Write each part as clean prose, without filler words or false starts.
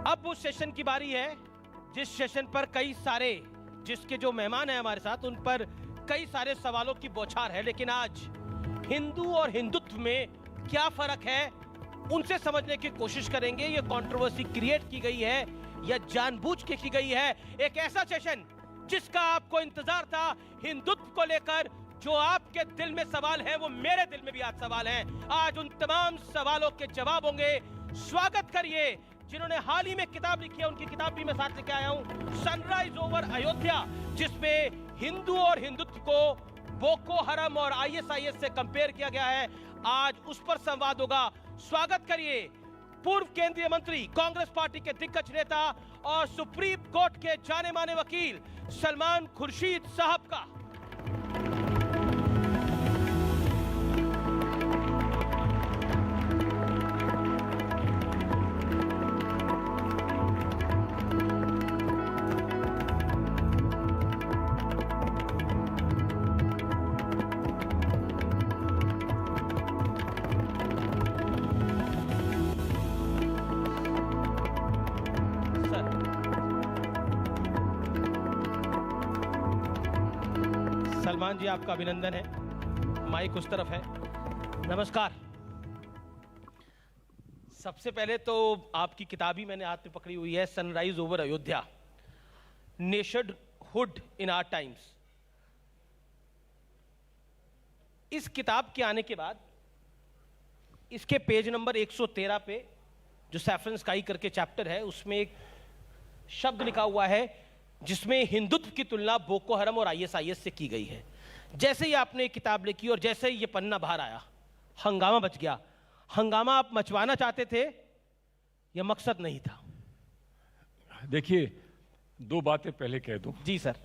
अब उस सेशन की बारी है जिस सेशन पर कई सारे, जिसके जो मेहमान हैं हमारे साथ, उन पर कई सारे सवालों की बौछार है। लेकिन आज हिंदू और हिंदुत्व में क्या फर्क है, उनसे समझने की कोशिश करेंगे। ये कंट्रोवर्सी क्रिएट की गई है या जानबूझ के की गई है? एक ऐसा सेशन जिसका आपको इंतजार था, हिंदुत्व को लेकर जो आपके दिल में सवाल है वो मेरे दिल में भी आज सवाल है। आज उन तमाम सवालों के जवाब होंगे। स्वागत करिए जिन्होंने हाल ही में किताब लिखी है, उनकी किताब भी मैं साथ लेके आया हूं, सनराइज ओवर अयोध्या, जिसमें हिंदू और हिंदुत्व को बोको हरम और आईएसआईएस से कंपेयर किया गया है। आज उस पर संवाद होगा। स्वागत करिए पूर्व केंद्रीय मंत्री, कांग्रेस पार्टी के दिग्गज नेता और सुप्रीम कोर्ट के जाने माने वकील सलमान खुर्शीद साहब का। सलमान जी, आपका अभिनंदन है। माइक उस तरफ है। नमस्कार। सबसे पहले तो आपकी किताब ही मैंने हाथ में पकड़ी हुई है, sunrise over Ayodhya, nationhood in our times. इस किताब के आने के बाद इसके पेज नंबर 113 पे जो सैफरन स्काई करके चैप्टर है, उसमें एक शब्द लिखा हुआ है जिसमें हिंदुत्व की तुलना बोको हरम और आईएसआईएस से की गई है। जैसे ही आपने किताब लिखी और जैसे ही ये पन्ना बाहर आया, हंगामा मच गया। हंगामा आप मचवाना चाहते थे या मकसद नहीं था? देखिए, दो बातें पहले कह दूं। जी सर।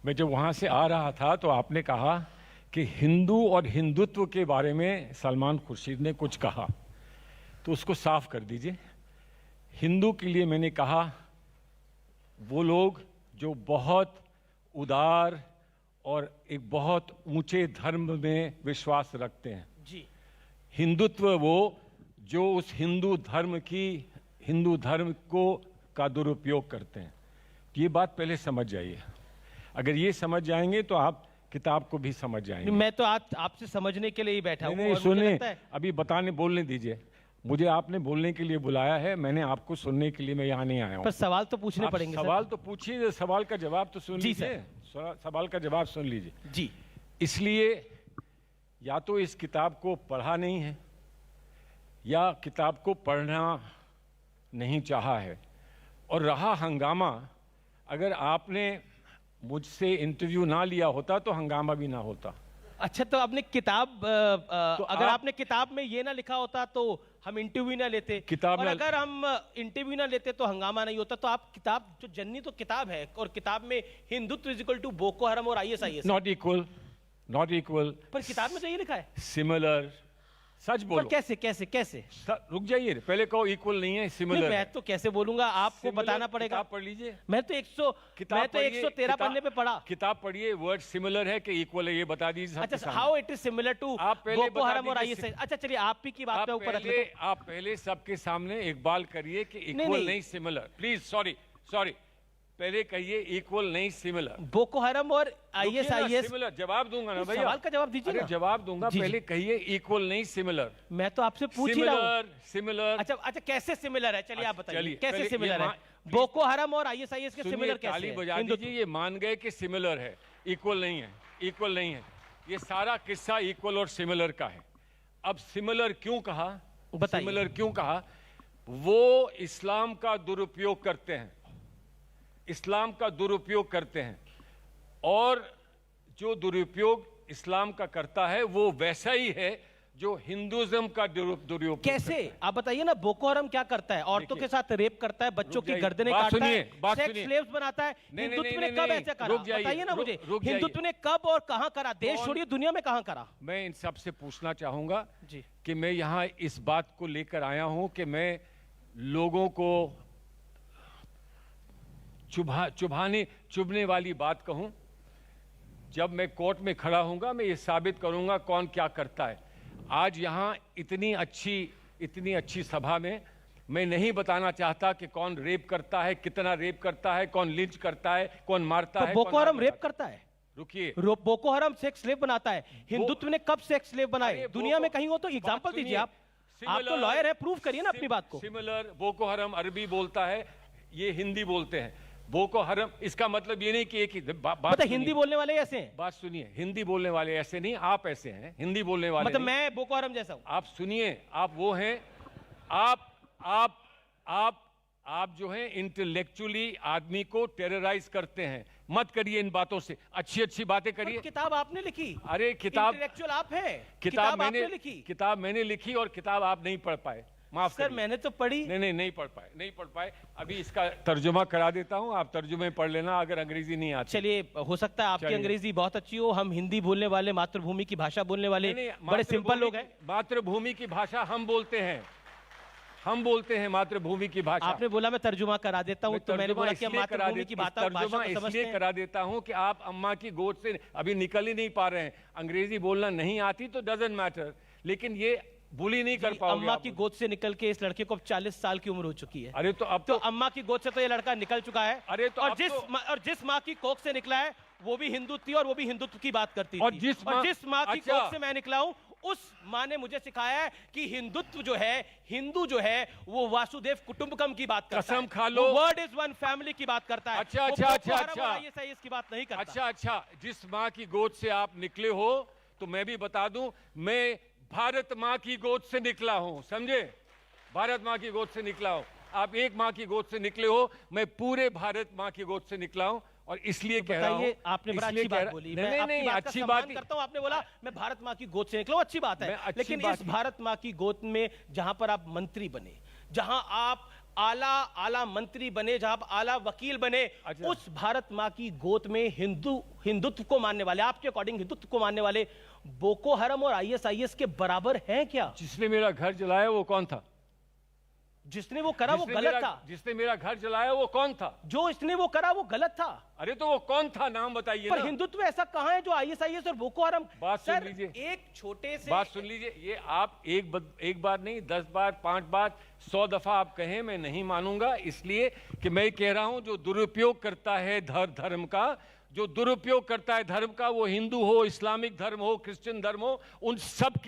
मैं जब वहां से आ रहा था तो आपने कहा कि हिंदू और हिंदुत्व के बारे में सलमान खुर्शीद ने कुछ कहा, तो उसको साफ कर दीजिए। हिंदू के लिए मैंने कहा वो लोग जो बहुत उदार और एक बहुत ऊंचे धर्म में विश्वास रखते हैं। जी। हिंदुत्व वो जो उस हिंदू धर्म को का दुरुपयोग करते हैं। ये बात पहले समझ जाइए। अगर ये समझ जाएंगे तो आप किताब को भी समझ जाएंगे। मैं तो आज आपसे समझने के लिए ही बैठा हूं। नहीं, सुनिए, अभी बोलने दीजिए। मुझे आपने बोलने के लिए बुलाया है, मैंने आपको सुनने के लिए मैं यहाँ नहीं आया हूँ। पर सवाल तो पूछने पड़ेंगे। सवाल तो पूछिए, सवाल का जवाब तो सुन लीजिए। सवाल का जवाब सुन लीजिए जी। इसलिए या तो इस किताब को पढ़ा नहीं है या किताब को पढ़ना नहीं चाहा है। और रहा हंगामा, अगर आपने मुझसे इंटरव्यू ना लिया होता तो हंगामा भी ना होता। अच्छा, तो आपने किताब तो अगर आपने किताब में ये ना लिखा होता तो हम इंटरव्यू ना लेते, और अगर हम इंटरव्यू ना लेते तो हंगामा नहीं होता। तो आप किताब जो जननी तो किताब है, और किताब में Hindutva is equal to Boko Haram और आईएसआईएस। Not equal. पर किताब में तो ये लिखा है सिमिलर। सच बोलो। पर कैसे? रुक जाइए, पहले कहो इक्वल नहीं है, सिमिलर। मैं तो कैसे बोलूंगा, आपको बताना पड़ेगा। किताब पढ़ लीजिए। मैं तो 113 पन्ने पे पढ़ा। किताब पढ़िए, वर्ड सिमिलर है कि इक्वल है ये बता दीजिए। अच्छा, how it is similar to Boko Haram और आईएसआईएस। अच्छा चलिए, आप ही की बात पे ऊपर रख लेते। आप पहले सबके सामने इकबाल करिए कि इक्वल नहीं सिमिलर। प्लीज, सॉरी, पहले कहिए इक्वल नहीं सिमिलर। बोको हरम और आईएसआईएस सिमिलर। जवाब दूंगा ना भैया, सवाल का जवाब दीजिए ना। जवाब दूंगा, पहले कहिए इक्वल नहीं सिमिलर। मैं तो आपसे पूछ ही रहा हूं। सिमिलर। अच्छा, कैसे सिमिलर है? चलिए आप बताइए कैसे सिमिलर है? बोको हरम और आईएसआईएस के सिमिलर कैसे? ताली बजा दीजिए। ये मान गए कि सिमिलर है, इक्वल नहीं है। ये सारा किस्सा इक्वल और सिमिलर का है। अब सिमिलर क्यों कहा? सिमिलर क्यों कहा? वो इस्लाम का दुरुपयोग करते हैं, और जो दुरुपयोग इस्लाम का करता है वो वैसा ही है जो हिंदुइज्म का दुरुपयोग। कैसे? आप बताइए ना। बोको हरम क्या करता है? औरतों के साथ रेप करता है, बच्चों की गर्दनें काटता है, सेक्स स्लेव्स बनाता है। हिंदुत्व ने कब ऐसा करा? बताइए ना मुझे, हिंदुत्व ने कब और कहां करा? देश छोड़िए, दुनिया में कहां करा? मैं इन सबसे पूछना चाहूंगा जी कि मैं यहां इस बात को लेकर आया हूं कि मैं लोगों को चुभने वाली बात कहूं। जब मैं कोर्ट में खड़ा हूंगा, मैं ये साबित करूंगा कौन क्या करता है। आज यहां इतनी अच्छी सभा में मैं नहीं बताना चाहता कि कौन रेप करता है, कितना रेप करता है, कौन लिंच करता है, कौन मारता तो है। बोको हराम रेप करता है? रुकिए, बोको हराम सेक्स स्लेव बनाता है। हिंदुत्व ने कब सेक्स स्लेव बनाए दुनिया में? कहीं हो तो एग्जांपल दीजिए। आप तो लॉयर है, प्रूव करिए ना अपनी बात को। सिमिलर बोको हराम अरबी बोलता है, ये हिंदी बोलते हैं। बोको हराम इसका मतलब ये नहीं कि एक ही बात, हिंदी बोलने वाले ऐसे हैं। बात सुनिए, हिंदी बोलने वाले ऐसे नहीं, आप ऐसे हैं, हिंदी बोलने वाले मतलब मैं बोको हराम जैसा हूं। आप सुनिए, आप वो हैं, आप जो हैं इंटेलेक्चुअली आदमी को टेरराइज करते हैं। मत करिए इन बातों से, अच्छी अच्छी बातें करिए। किताब आपने लिखी। अरे किताब इंटेलेक्चुअल आप हैं, किताब मैंने लिखी। किताब मैंने लिखी और किताब आप नहीं पढ़ पाए। माफ सर, मैंने तो पढ़ी। नहीं पढ़ पाए। अभी इसका तर्जुमा करा देता हूं, आप तर्जुमे पढ़ लेना अगर अंग्रेजी नहीं आती। चलिए, हो सकता है आपकी अंग्रेजी बहुत अच्छी हो, हम हिंदी बोलने वाले, मातृभूमि की भाषा बोलने वाले बड़े सिंपल लोग हैं। मातृभूमि की भाषा हम बोलते हैं मातृभूमि की भाषा। आपने बोला मैं तर्जुमा करा देता हूं, तो मैंने बोला कि मातृभूमि की भाषा इसलिए करा देता हूं कि आप अम्मा की गोद से अभी निकल ही नहीं पा रहे हैं। अंग्रेजी बोलना नहीं आती तो डजंट मैटर, लेकिन ये बुली नहीं कर पाओगे। अम्मा की गोद से निकल के इस लड़के को अब 40 साल की उम्र हो चुकी है। अरे तो अब तो अम्मा की गोद से तो ये लड़का निकल चुका है। अरे तो और जिस माँ की कोख से निकला है वो भी हिंदू थी और वो भी हिंदुत्व की बात करती थी। और जिस माँ की कोख से मैं निकला हूं, उस माँ ने मुझे सिखाया है कि हिंदुत्व जो है, हिंदू जो है, वो वासुदेव कुटुंबकम की बात करता है। कसम खा लो, वर्ड इज वन फैमिली की बात करता है। अच्छा, इसकी बात नहीं करता। अच्छा, जिस माँ की गोद से आप निकले हो, तो मैं भी बता दूं, मैं भारत माँ की गोद से निकला हूं, समझे? भारत माँ की गोद से निकला हूं। आप एक माँ की गोद से निकले हो, मैं पूरे भारत माँ की गोद से निकला हूं। और इसलिए कह रहा हूं, आपने बड़ा अच्छी बात बोली। नहीं, अच्छी बात करता हूं। आपने बोला मैं भारत माँ की गोद से निकला हूं, अच्छी बात है। लेकिन इस भारत माँ की गोद में जहां पर आप मंत्री बने, जहां आप आला मंत्री बने, जहां आप आला वकील बने, उस भारत माँ की गोद में हिंदुत्व को मानने वाले, आपके अकॉर्डिंग हिंदुत्व को मानने वाले बोको हराम और आईएसआईएस के बराबर हैं क्या? जिसने मेरा घर जलाया वो कौन था? जिसने वो करा वो गलत था। जिसने मेरा घर जलाया वो कौन था? जो इसने वो करा वो गलत था। अरे तो वो कौन था, नाम बताइए। पर हिंदुत्व ऐसा कहां है जो आईएसआईएस और बोको हराम? बात सुन लीजिए, एक छोटे से बात सुन लीजिए। ये आप एक बार नहीं, 10 बार, 5 बार, 100 दफा आप कहें, मैं नहीं मानूंगा। इसलिए कि मैं कह रहा हूं, जो दुरुपयोग करता है धर्म का, जो दुरुपयोग करता है धर्म का, वो हिंदू हो, इस्लामिक धर्म हो, क्रिश्चियन धर्म हो, उन सब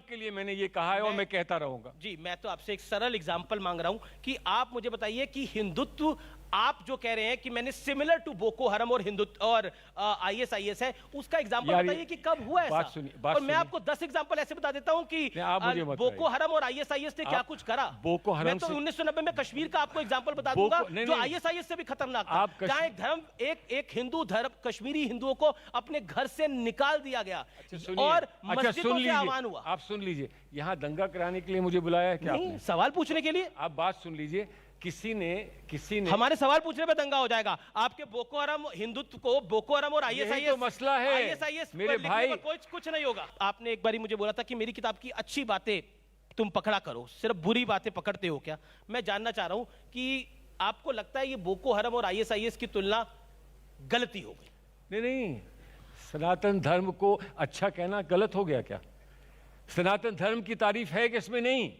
के लिए मैंने ये कहा है और मैं कहता रहूंगा। जी, मैं तो आपसे एक सरल एग्जांपल मांग रहा हूं कि आप मुझे बताइए कि हिंदुत्व, आप जो कह रहे हैं कि मैंने सिमिलर टू बोको हराम और हिंदुत्व और आईएसआईएस है, उसका एग्जांपल बताइए कि कब हुआ ऐसा। और मैं आपको 10 एग्जांपल ऐसे बता देता हूं कि बोको हराम और आईएसआईएस ने क्या कुछ करा। बोको हराम, मैं तो 1990 में कश्मीर का आपको एग्जांपल बता दूंगा जो आईएसआईएस से भी खतरनाक था। जहां एक धर्म, एक हिंदू धर्म, कश्मीरी हिंदुओं को अपने घर से निकाल दिया गया और मस्जिदों से आह्वान हुआ। आप सुन लीजिए, यहाँ दंगा कराने के लिए मुझे बुलाया है क्या? नहीं, सवाल पूछने के लिए। आप बात सुन लीजिए, किसी ने हमारे सवाल पूछने पे दंगा हो जाएगा। आपके बोको हराम हिंदुत्व को, बोको हराम और आईएसआईएस, तो मसला है आईएसआईएस मेरे भाई, कुछ नहीं होगा। आपने एक बारी मुझे बोला था कि मेरी किताब की अच्छी बातें तुम पकड़ा करो, सिर्फ बुरी बातें पकड़ते हो क्या? मैं जानना चाह रहा हूं कि आपको लगता है ये बोको हराम और आईएसआईएस की तुलना गलती हो गई? नहीं, सनातन धर्म को अच्छा कहना गलत हो गया क्या? सनातन धर्म की तारीफ है कि इसमें नहीं?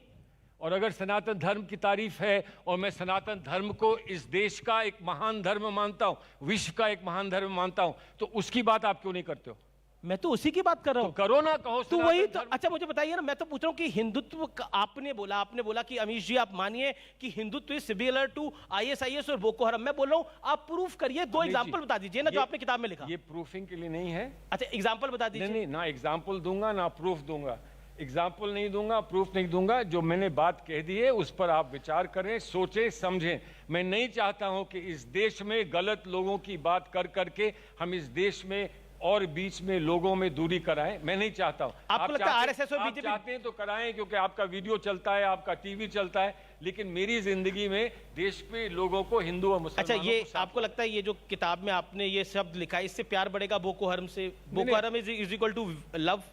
और अगर सनातन धर्म की तारीफ है और मैं सनातन धर्म को इस देश का एक महान धर्म मानता हूं, विश्व का एक महान धर्म मानता हूं, तो उसकी बात आप क्यों नहीं करते हो? मैं तो उसी की बात कर रहा हूं। तो करो ना, कहो तो वही तो। अच्छा, मुझे बताइए ना, मैं तो पूछ रहा हूं कि हिंदुत्व आपने बोला कि अमीश जी आप मानिए कि Hindutva is similar to ISIS और बोको हराम। मैं बोल रहा हूं आप प्रूफ करिए, 2 एग्जांपल बता दीजिए ना जो आपने किताब में लिखा। ये प्रूफिंग के लिए नहीं है। अच्छा, एग्जांपल बता दीजिए। नहीं, ना एग्जांपल दूंगा ना प्रूफ दूंगा। एग्जाम्पल नहीं दूंगा, प्रूफ नहीं दूंगा। जो मैंने बात कह दी है उस पर आप विचार करें, सोचें, समझें। मैं नहीं चाहता हूं कि इस देश में गलत लोगों की बात कर करके हम इस देश में और बीच में लोगों में दूरी कराएं। मैं नहीं चाहता हूं। आपको लगता है आरएसएस और बीजेपी चाहते हैं तो कराएं, क्योंकि आपका वीडियो चलता है, आपका टीवी चलता है, लेकिन मेरी जिंदगी में देश के लोगों को, हिंदू और मुसलमानों अच्छा, ये आपको लगता है ये जो किताब में आपने ये शब्द लिखा है, इससे प्यार बढ़ेगा बोको हराम से? Boko Haram is equal to love?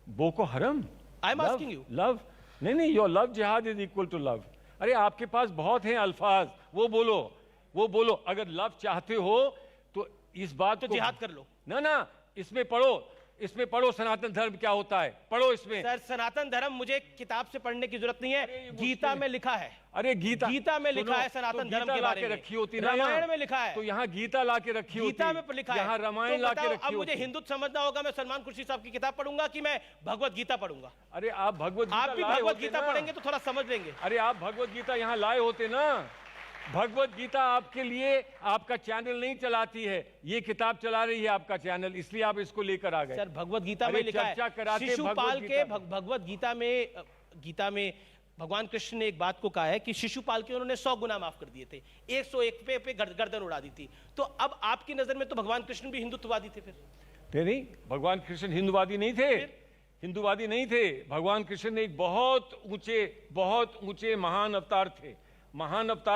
Boko Haram, I am asking you. Love? नहीं, your love jihad is equal to love. अरे आपके पास बहुत हैं अल्फाज, वो बोलो। अगर लव चाहते हो तो इस बात तो जिहाद कर लो ना, इसमें पढ़ो इसमें पढ़ो सनातन धर्म क्या होता है, पढ़ो इसमें। सर सनातन धर्म मुझे किताब से पढ़ने की जरूरत नहीं है, गीता में लिखा है। अरे गीता में लिखा है सनातन धर्म के बारे में, रखी होती है, रामायण में लिखा है। तो यहाँ गीता ला के रखी होती है, गीता में लिखा है, यहाँ रामायण ला के रखी। अब मुझे हिंदुत्व समझना होगा, मैं सलमान खुर्शीद साहब की किताब पढ़ूंगा कि मैं भगवत गीता पढ़ूंगा? अरे आप भगवत गीता, आप भी भगवत गीता पढ़ेंगे तो थोड़ा समझ लेंगे। अरे आप भगवत गीता यहाँ लाए होते ना। भगवत गीता आपके लिए आपका चैनल नहीं चलाती है, ये किताब चला रही है आपका चैनल, इसलिए आप इसको लेकर आ गए। सर भगवत गीता में लिखा है, शिशुपाल के भगवत गीता में भगवान कृष्ण ने एक बात को कहा है कि शिशुपाल के उन्होंने 100 गुना माफ कर दिए थे, 101 पे गर्दन उड़ा दी थी। तो अब आपकी नजर में तो भगवान कृष्ण भी हिंदुत्ववादी थे फिर? नहीं, भगवान कृष्ण हिंदुवादी नहीं थे, हिंदुवादी नहीं थे। भगवान कृष्ण एक बहुत ऊंचे महान अवतार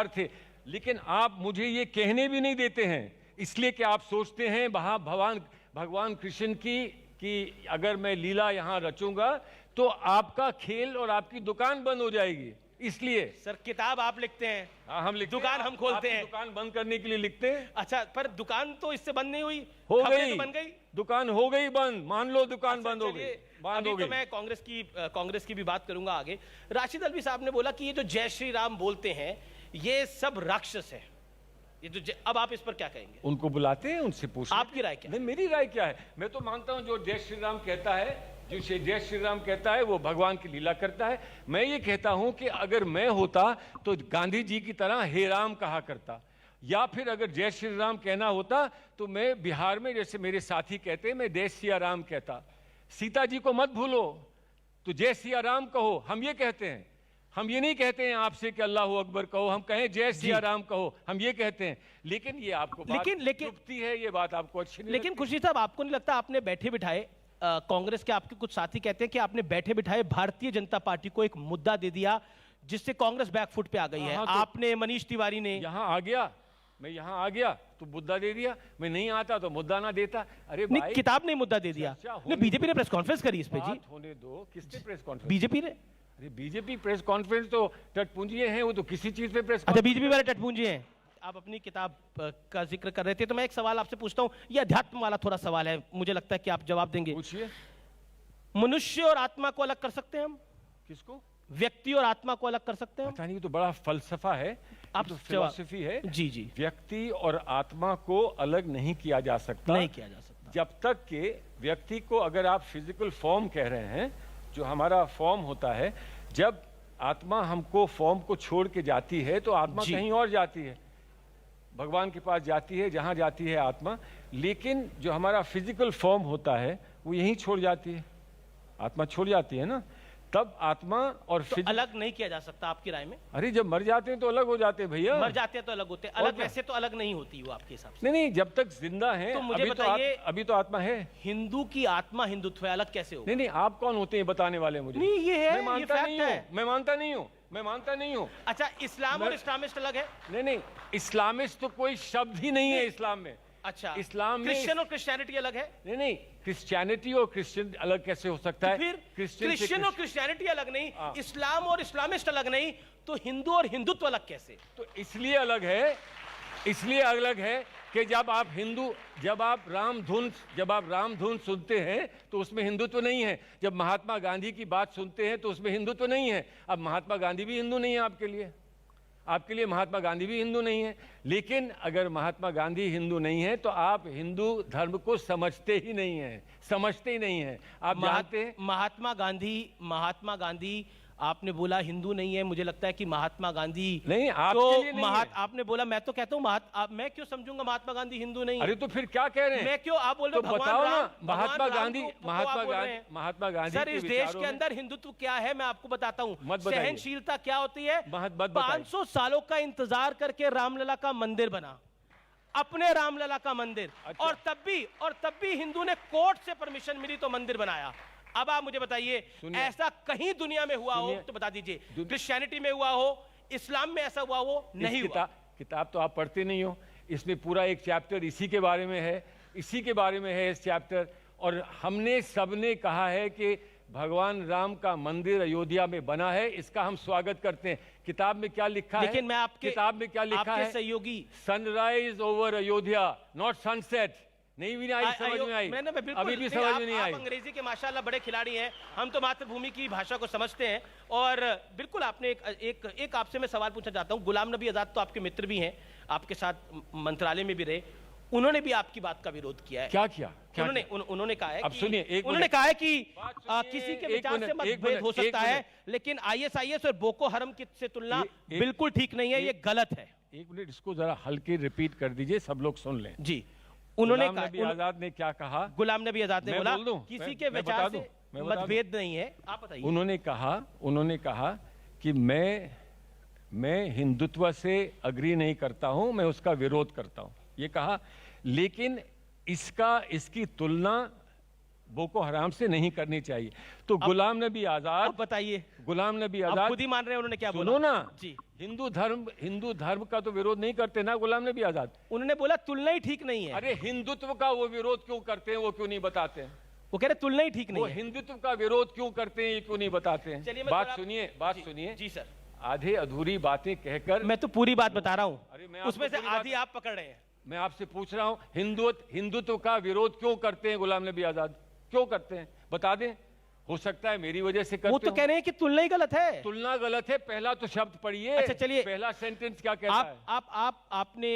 थे। लेकिन आप मुझे ये कहने भी नहीं देते हैं, इसलिए कि आप सोचते हैं भगवान कृष्ण की अगर मैं लीला यहाँ रचूंगा तो आपका खेल और आपकी दुकान बंद हो जाएगी। इसलिए सर किताब आप लिखते हैं, हाँ हम लिखते, दुकान हम खोलते हैं। दुकान बंद करने के लिए लिखते हैं। अच्छा, पर दुकान तो इससे बंद नहीं हुई, हो गई, बन गई, दुकान हो गई बंद, मान लो दुकान बंद हो गई। अभी तो मैं कांग्रेस की भी बात करूंगा आगे। राशिद अल्वी साहब ने बोला कि ये जो जय श्री राम बोलते हैं ये सब राक्षस है, ये जो अब आप इस पर क्या कहेंगे? उनको बुलाते हैं, उनसे पूछते हैं आपकी राय क्या? नहीं, मेरी राय क्या है, मैं तो मानता हूं जो जय श्री राम कहता है, जय श्री राम कहता है वो भगवान की लीला करता है। मैं ये कहता हूं कि अगर मैं होता तो गांधी जी की तरह हे राम कहा करता, या फिर अगर जय श्री राम कहना होता तो मैं बिहार में जैसे मेरे साथी कहते हैं मैं जय सिया राम कहता। सीता जी को मत भूलो तो जय सिया राम कहो, हम ये कहते हैं। हम ये नहीं कहते हैं आपसे कि अल्लाह अकबर कहो, हम कहें जय सिया राम कहो, हम ये कहते हैं। लेकिन ये आपको लेकिन है, ये बात आपको अच्छी नहीं। लेकिन खुर्शीद साहब आपको नहीं लगता आपने बैठे बिठाए, कांग्रेस के आपके कुछ साथी कहते हैं कि आपने बैठे बिठाए भारतीय जनता पार्टी को एक मुद्दा दे दिया जिससे कांग्रेस बैकफुट पे आ गई है? तो आपने, मनीष तिवारी ने, यहाँ आ गया, मैं यहाँ आ गया तो मुद्दा दे दिया, मैं नहीं आता तो मुद्दा ना देता। अरे भाई किताब ने मुद्दा दे दिया, बीजेपी ने प्रेस कॉन्फ्रेंस करी इस पे जी। होने दो, किसने प्रेस कॉन्फ्रेंस? बीजेपी ने। अरे बीजेपी प्रेस कॉन्फ्रेंस तो टटपुंजिये हैं, वो तो किसी चीज पे प्रेस। अच्छा, बीजेपी वाले टटपुंजिये हैं। आप अपनी किताब का जिक्र कर रहे थे तो मैं एक सवाल आपसे पूछता हूँ, ये अध्यात्म वाला थोड़ा सवाल है, मुझे लगता है कि आप जवाब देंगे। पूछिए। मनुष्य और आत्मा को अलग कर सकते हैं हम? किसको? व्यक्ति और आत्मा को अलग कर सकते हैं? पता नहीं, तो बड़ा फलसफा है, आप तो फिलॉसफी है। जी जी। व्यक्ति और आत्मा को अलग नहीं किया जा सकता, नहीं किया जा सकता। जब तक कि व्यक्ति को, अगर आप फिजिकल फॉर्म कह रहे हैं, जो हमारा फॉर्म होता है, जब आत्मा हमको फॉर्म को छोड़ के जाती है तो आत्मा कहीं और जाती है, भगवान के पास जाती है, जहां जाती है आत्मा। लेकिन जो हमारा फिजिकल फॉर्म होता है वो यहीं छोड़ जाती है, आत्मा छोड़ जाती है ना, तब आत्मा और तो अलग नहीं किया जा सकता आपकी राय में? अरे जब मर जाते हैं तो अलग हो जाते हैं भैया। मर जाते हैं तो अलग होते हैं, अलग वैसे तो अलग नहीं होती वो आपके हिसाब से? नहीं, जब तक जिंदा है। तो मुझे बताइए, अभी तो आत्मा है। हिंदू की आत्मा हिंदुत्व है, अलग कैसे होगा? नहीं, आप कौन होते हैं बताने वाले मुझे? नहीं, ये है, मैं मानता नहीं हूँ। अच्छा, इस्लाम और इस्लामिस्ट अलग है? नहीं, इस्लामिस्ट तो कोई शब्द ही नहीं है इस्लाम में। अच्छा, इस्लाम में क्रिश्चियन और क्रिश्चियनिटी अलग है? नहीं, क्रिश्चियनिटी और क्रिश्चियन अलग कैसे हो सकता है? फिर क्रिश्चियन और क्रिश्चियनिटी अलग नहीं, इस्लाम और इस्लामिस्ट अलग नहीं, तो हिंदू और हिंदुत्व अलग कैसे? तो इसलिए अलग है कि जब आप रामधुन सुनते हैं तो उसमें हिंदुत्व नहीं है। जब महात्मा गांधी की बात सुनते हैं तो उसमें हिंदुत्व नहीं है। अब महात्मा गांधी भी हिंदू नहीं है आपके लिए महात्मा गांधी भी हिंदू नहीं है। लेकिन अगर महात्मा गांधी हिंदू नहीं है तो आप हिंदू धर्म को समझते ही नहीं हैं। आप जानते हैं महात्मा गांधी आपने बोला हिंदू नहीं है, मुझे लगता है कि महात्मा गांधी नहीं, आपके लिए नहीं है। आपने बोला, मैं तो कहता हूँ मैं क्यों समझूंगा महात्मा गांधी हिंदू नहीं है? अरे तो फिर क्या कह रहे हैं? मैं क्यों, आप बोल रहे हो बताओ ना। महात्मा गांधी सर, इस देश के अंदर हिंदुत्व क्या है मैं आपको बताता हूँ। सहनशीलता क्या होती है? 500 सालों का इंतजार करके रामलला का मंदिर बना, अपने रामलला का मंदिर। अच्छा। और तब भी हिंदू ने कोर्ट से परमिशन मिली तो मंदिर बनाया। अब आप मुझे बताइए, ऐसा कहीं दुनिया में हुआ हो तो बता दीजिए। क्रिश्चियनिटी में हुआ हो, इस्लाम में ऐसा हुआ हो? नहीं हुआ। किताब तो आप पढ़ते नहीं हो, इसमें पूरा एक चैप्टर इसी के बारे में है इस चैप्टर। और हमने सबने कहा है कि भगवान राम का मंदिर अयोध्या में बना है, इसका हम स्वागत करते हैं। किताब में क्या लिखा है? लेकिन मैं आपके किताब में क्या लिखा है? सहयोगी, sunrise over Ayodhya, not sunset. नहीं भी नहीं आई, समझ में आई, अभी भी समझ में नहीं आई। आप अंग्रेजी के माशाल्लाह बड़े खिलाड़ी हैं, हम तो मातृभूमि की भाषा को समझते हैं। और बिल्कुल आपने एक आपसे मैं सवाल पूछना चाहता हूं। गुलाम नबी आजाद तो आपके मित्र भी हैं, आपके साथ मंत्रालय में भी रहे, उन्होंने भी आपकी बात का विरोध किया है। क्या किया? उन्होंने कहा है, अब सुनिए, उन्होंने कहा है कि किसी के विचार से मतभेद हो सकता है, लेकिन आईएसआईएस और बोको हरम की से तुलना बिल्कुल ठीक नहीं है, ये गलत है। एक मिनट, इसको जरा हल्के रिपीट कर दीजिए, सब लोग सुन लें। जी, उन्होंने गुलाम नबी आजाद ने क्या कहा? गुलाम नबी आजाद ने बोला किसी के विचार से मतभेद नहीं है। आप बताइए। उन्होंने कहा कि मैं हिंदुत्व से अग्री नहीं करता हूं, मैं उसका विरोध करता हूं, ये कहा। लेकिन इसकी तुलना बोको हराम से नहीं करनी चाहिए। तो गुलाम नबी आजाद, बताइए, गुलाम नबी आजाद खुद ही मान रहे हैं, उन्होंने क्या बोला? सुनो ना जी, हिंदू धर्म का तो विरोध नहीं करते ना गुलाम नबी आजाद। उन्होंने बोला तुलना ही ठीक नहीं है। अरे हिंदुत्व का वो विरोध क्यों करते हैं, वो क्यों नहीं बताते हैं? वो कह रहे तुलना ही ठीक नहीं है। हिंदुत्व का विरोध क्यों करते हैं, ये क्यों नहीं बताते हैं? बात सुनिए जी सर। आधे अधूरी बातें कहकर, मैं तो पूरी बात बता रहा हूँ, उसमें से आधी आप पकड़ रहे हैं। मैं आपसे पूछ रहा हूं, हिंदुत्व का विरोध क्यों करते हैं गुलाम नबी आजाद, क्यों करते हैं? बता दें। हो सकता है मेरी वजह से करते वो तो कह रहे हैं कि तुलना ही गलत है। तुलना गलत है, पहला तो शब्द पढ़िए। अच्छा चलिए, पहला सेंटेंस क्या कहता है? आपने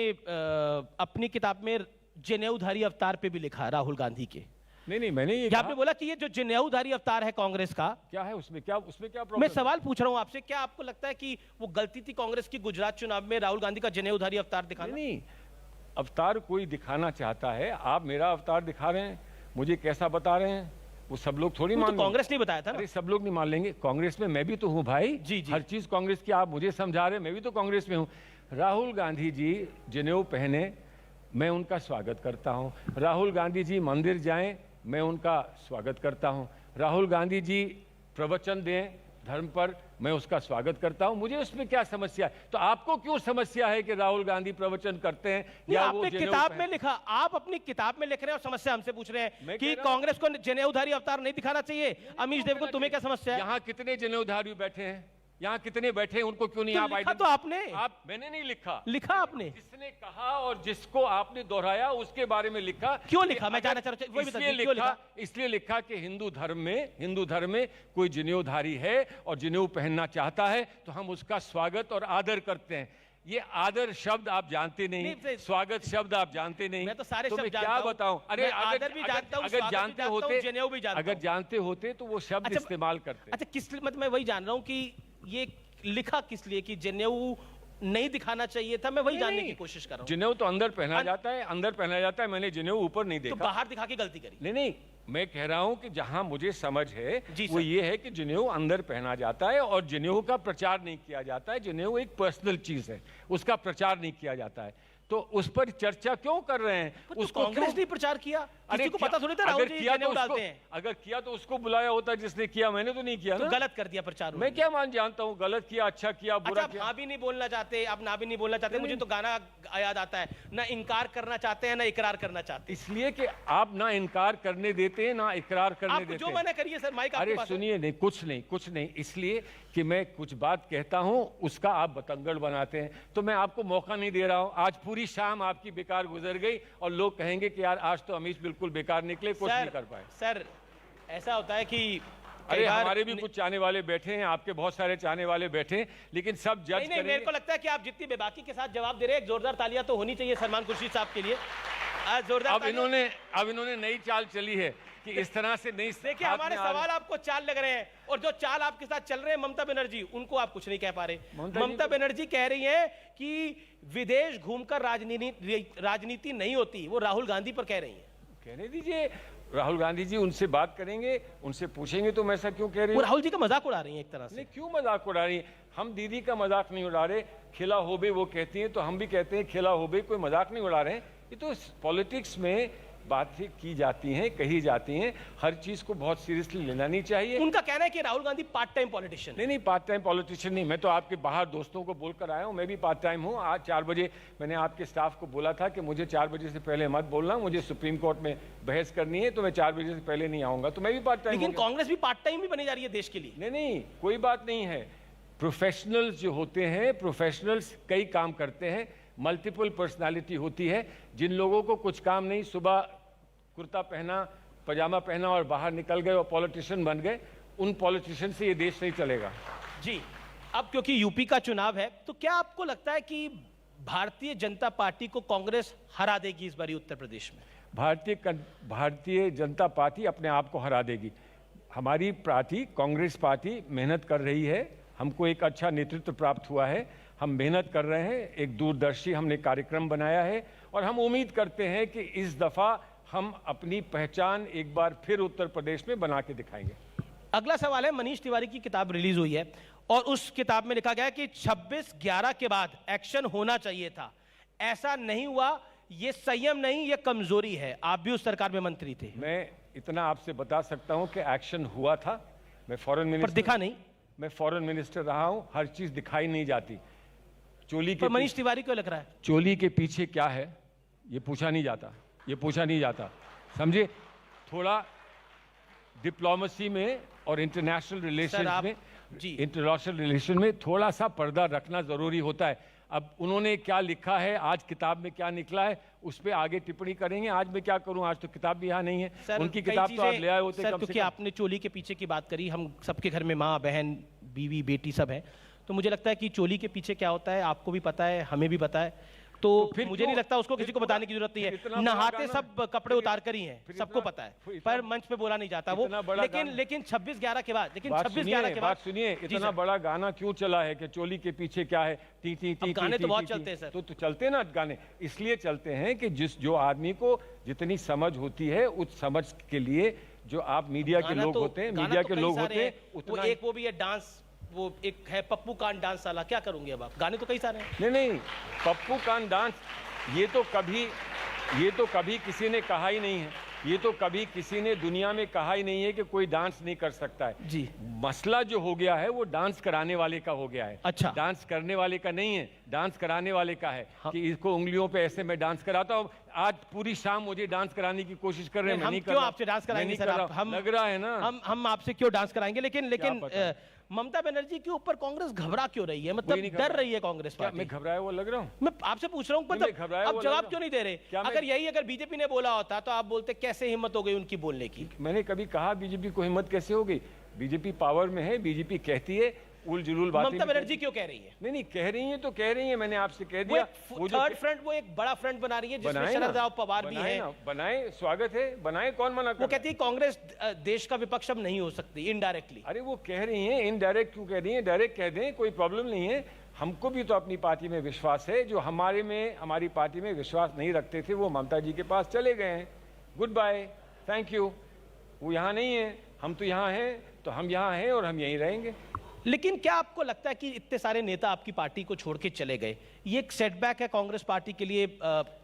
अपनी किताब में जनेऊधारी अवतार पे भी लिखा है राहुल गांधी के। नहीं, मैंने ये आपने बोला कि ये जो जनेऊधारी अवतार है कांग्रेस का, क्या है उसमें क्या प्रॉब्लम? मैं सवाल पूछ रहा हूं आपसे, क्या आपको लगता है कि वो गलती थी कांग्रेस की गुजरात चुनाव में राहुल गांधी का जनेऊधारी अवतार दिखाना? नहीं, अवतार कोई दिखाना चाहता है, आप मेरा अवतार दिखा रहे हैं, मुझे कैसा बता रहे हैं, वो सब लोग थोड़ी मान लेंगे। कांग्रेस नहीं बताया था ना? अरे सब लोग नहीं मान लेंगे, कांग्रेस में मैं भी तो हूँ भाई। जी। हर चीज कांग्रेस की आप मुझे समझा रहे हैं, मैं भी तो कांग्रेस में हूँ। राहुल गांधी जी जनेऊ पहने, मैं उनका स्वागत करता हूँ। राहुल गांधी जी मंदिर जाएं, मैं उनका स्वागत करता हूँ। राहुल गांधी जी प्रवचन दें धर्म पर, मैं उसका स्वागत करता हूं। मुझे उसमें क्या समस्या है? तो आपको क्यों समस्या है कि राहुल गांधी प्रवचन करते हैं या वो किताब में लिखा? आप अपनी किताब में लिख रहे हैं और समस्या हमसे पूछ रहे हैं कि कांग्रेस को जनेऊधारी अवतार नहीं दिखाना चाहिए। अमीश देव को तुम्हें क्या समस्या है? यहाँ कितने जनेऊधारी बैठे हैं, यहाँ कितने बैठे हैं, उनको क्यों नहीं आप लिखा? तो आपने मैंने नहीं लिखा आपने जिसने कहा और जिसको आपने दोहराया उसके बारे में लिखा। क्यों लिखा? मैं जानना चाह रहा हूं। इसलिए लिखा कि हिंदू धर्म में कोई जनेऊधारी है और जनेऊ पहनना चाहता है तो हम उसका स्वागत और आदर करते हैं। ये आदर शब्द आप जानते नहीं, स्वागत शब्द आप जानते नहीं। मैं तो सारे शब्द क्या बताऊं? अरे आदर भी जानता हूं, अगर जानते होते, जनेऊ भी जानता हूं। अगर जानते होते तो वो शब्द इस्तेमाल करते। अच्छा, किस मतलब मैं वही जान रहा हूं कि ये लिखा किस लिए कि जनेऊ नहीं दिखाना चाहिए था, मैं वही जानने की कोशिश कर रहा हूं। जनेऊ तो अंदर पहना जाता है, मैंने जनेऊ ऊपर नहीं देखा। तो बाहर दिखा के गलती करी? नहीं, मैं कह रहा हूं कि जहां मुझे समझ है वो ये है कि जनेऊ अंदर पहना जाता है और जनेऊ का प्रचार नहीं किया जाता है। जनेऊ एक पर्सनल चीज है, उसका प्रचार नहीं किया जाता है। तो उस पर चर्चा क्यों कर रहे हैं? उसको कांग्रेस ने प्रचार किया, किसी को पता थोड़ी था राहुल जी जनेऊ डालते हैं। अगर किया तो उसको बुलाया होता जिसने किया, मैंने तो नहीं किया ना। गलत कर दिया प्रचार। मैं क्या जानता हूँ, गलत किया, अच्छा किया, बुरा किया। आप भी नहीं बोलना चाहते, आप ना भी नहीं बोलना चाहते। मुझे तो गाना याद आता है, ना इनकार करना चाहते हैं ना इकरार करना चाहते। इसलिए कि आप ना इनकार करने देते हैं ना इकरार करने देते हैं। जो मैंने करिए सर, माइक अरे सुनिए, नहीं कुछ नहीं, इसलिए कि मैं कुछ बात कहता हूं उसका आप बतंगड़ बनाते हैं, तो मैं आपको मौका नहीं दे रहा हूं। आज पूरी शाम आपकी बेकार गुजर गई और लोग कहेंगे कि यार आज तो अमीश बिल्कुल बेकार निकले, कुछ नहीं कर पाए। सर ऐसा होता है कि अरे हमारे भी कुछ चाहने वाले बैठे हैं, आपके बहुत सारे चाहने वाले बैठे हैं, लेकिन सब जज नहीं, मेरे को लगता है कि आप जितनी बेबाकी के साथ जवाब दे रहे हैं, जोरदार तालियां तो होनी चाहिए सलमान खुर्शीद साहब के लिए। जोरदार। अब इन्होंने नई चाल चली है कि इस तरह से नहीं। देखिए हमारे सवाल आपको चाल लग रहे हैं और जो चाल आपके साथ चल रहे हैं ममता बनर्जी, उनको आप कुछ नहीं कह पा रहे। ममता बनर्जी कह रही हैं कि विदेश घूमकर राजनीति नहीं होती, वो राहुल गांधी पर कह रही हैं। कहने दीजिए, राहुल गांधी जी उनसे बात करेंगे, उनसे पूछेंगे तो मैं ऐसा क्यों कह रही हूँ। राहुल जी का मजाक उड़ा रही हैं एक तरह से। क्यों मजाक उड़ा रही है? हम दीदी का मजाक नहीं उड़ा रहे, खिला होबे वो कहती हैं तो हम भी कहते हैं खिला होबे, कोई मजाक नहीं उड़ा रहे हैं। ये तो पॉलिटिक्स में बातें की जाती हैं, कही जाती हैं, हर चीज को बहुत सीरियसली लेना नहीं चाहिए। उनका कहना है कि Rahul Gandhi part time politician. नहीं, पार्ट टाइम पॉलिटिशियन नहीं, मैं तो आपके बाहर दोस्तों को बोलकर आया हूं, मैं भी पार्ट टाइम हूं। आज 4 बजे मैंने आपके स्टाफ को बोला था कि मुझे 4 बजे से पहले मत बोलना, मुझे सुप्रीम कोर्ट में बहस करनी है, तो मैं 4 बजे से पहले नहीं आऊंगा, तो मैं भी पार्ट टाइम। लेकिन कांग्रेस भी पार्ट टाइम ही बनी जा रही है देश के लिए। नहीं, कोई बात नहीं है। प्रोफेशनल्स जो होते हैं, प्रोफेशनल्स कई काम करते हैं, मल्टीपल पर्सनालिटी होती है। जिन लोगों को कुछ काम नहीं, सुबह कुर्ता पहना, पजामा पहना और बाहर निकल गए और पॉलिटिशियन बन गए, उन पॉलिटिशियन से ये देश नहीं चलेगा। जी, अब क्योंकि यूपी का चुनाव है, तो क्या आपको लगता है कि भारतीय जनता पार्टी को कांग्रेस हरा देगी इस बारी उत्तर प्रदेश में? भारतीय जनता पार्टी अपने आप को हरा देगी। हमारी पार्टी, कांग्रेस पार्टी मेहनत कर रही है, हमको एक अच्छा नेतृत्व प्राप्त हुआ है, हम मेहनत कर रहे हैं, एक दूरदर्शी हमने कार्यक्रम बनाया है और हम उम्मीद करते हैं कि इस दफा हम अपनी पहचान एक बार फिर उत्तर प्रदेश में बना के दिखाएंगे। अगला सवाल है, मनीष तिवारी की किताब रिलीज हुई है और उस किताब में लिखा गया है कि 26/11 के बाद एक्शन होना चाहिए था, ऐसा नहीं हुआ, ये संयम नहीं, ये कमजोरी है। आप भी उस सरकार में मंत्री थे। मैं इतना आपसे बता सकता हूं कि एक्शन हुआ था। मैं फॉरेन मिनिस्टर, पर दिखा नहीं। मैं फॉरेन मिनिस्टर रहा हूं, हर चीज दिखाई नहीं जाती। चोली के मनीष तिवारी क्यों लग रहा है? चोली के पीछे क्या है ये पूछा नहीं जाता, ये पूछा नहीं जाता, समझे? थोड़ा डिप्लोमेसी में और इंटरनेशनल रिलेशन में थोड़ा सा पर्दा रखना जरूरी होता है। अब उन्होंने क्या लिखा है, आज किताब में क्या निकला है, उस पर आगे टिप्पणी करेंगे। आज मैं क्या करूं, आज तो किताब भी यहाँ नहीं है। उनकी किताब तो आप ले आए होते। सर, क्योंकि आपने चोली के पीछे की बात करी, हम सबके घर में माँ, बहन, बीवी, बेटी सब है, तो मुझे लगता है कि चोली के पीछे क्या होता है आपको भी पता है, हमें भी पता है, तो फिर मुझे नहीं लगता उसको किसी को बताने की जरूरत नहीं है। नहाते सब कपड़े उतार कर ही हैं, सबको पता है, पर मंच पे बोला नहीं जाता वो। लेकिन 26/11 के बाद, लेकिन 26/11 के बाद सुनिए, इतना बड़ा गाना क्यों चला है कि चोली के पीछे क्या है? T T T. गाने तो बहुत चलते हैं सर। तो चलते ना गाने, इसलिए चलते हैं कि जो आदमी को जितनी समझ होती है उस समझ के लिए जो आप मीडिया के लोग होते हैं, मीडिया के लोग होते हैं, उतना एक वो भी है डांस, वो एक है पप्पू कान डांस वाला, क्या करूंगे अब आप? गाने तो कई सारे हैं। नहीं, पप्पू कान डांस ये तो कभी किसी ने कहा ही नहीं है, ये तो कभी किसी ने दुनिया में कहा ही नहीं है कि कोई डांस नहीं कर सकता है जी। मसला जो हो गया है वो डांस कराने वाले का हो गया है। अच्छा, डांस करने वाले का नहीं है, डांस कराने वाले का है। हाँ। कि इसको उंगलियों पे ऐसे मैं डांस कराता हूँ, आज पूरी शाम मुझे डांस कराने की कोशिश कर रहे हैं। हम क्यों आपसे डांस कराएंगे सर? हम लग रहा है ना, हम आपसे क्यों डांस कराएंगे? लेकिन ममता बनर्जी के ऊपर कांग्रेस घबरा क्यों रही है? मतलब डर रही है कांग्रेस पार्टी? मैं घबराया वो लग रहा हूँ? मैं आपसे पूछ रहा हूँ, मतलब आप जवाब क्यों नहीं दे रहे? अगर बीजेपी ने बोला होता तो आप बोलते कैसे हिम्मत हो गई उनकी बोलने की? मैंने कभी कहा बीजेपी को हिम्मत कैसे हो गई? बीजेपी पावर में है, बीजेपी कहती है, उल जुलूल बातें। ममता बनर्जी क्यों कह रही है? नहीं, कह रही है तो कह रही है, मैंने आपसे कह दिया। वो थर्ड फ्रंट, वो एक बड़ा फ्रंट बना रही है जिसमें शरद राव पवार भी है। बनाए, स्वागत है, बनाए, कौन मना कर? वो कहती है कांग्रेस देश का विपक्ष अब नहीं हो सकती, इनडायरेक्टली। अरे वो कह रही है, इनडायरेक्ट क्यों कह रही है? डायरेक्ट कह दें, कोई प्रॉब्लम नहीं है। हमको भी तो अपनी पार्टी में विश्वास है। जो हमारी पार्टी में विश्वास नहीं रखते थे वो ममता जी के पास चले गए हैं। Goodbye, thank you. वो यहाँ नहीं है, हम तो यहाँ हैं, तो हम यहाँ हैं और हम यहीं रहेंगे। लेकिन क्या आपको लगता है कि इतने सारे नेता आपकी पार्टी को छोड़ के चले गए, ये एक सेटबैक है कांग्रेस पार्टी के लिए?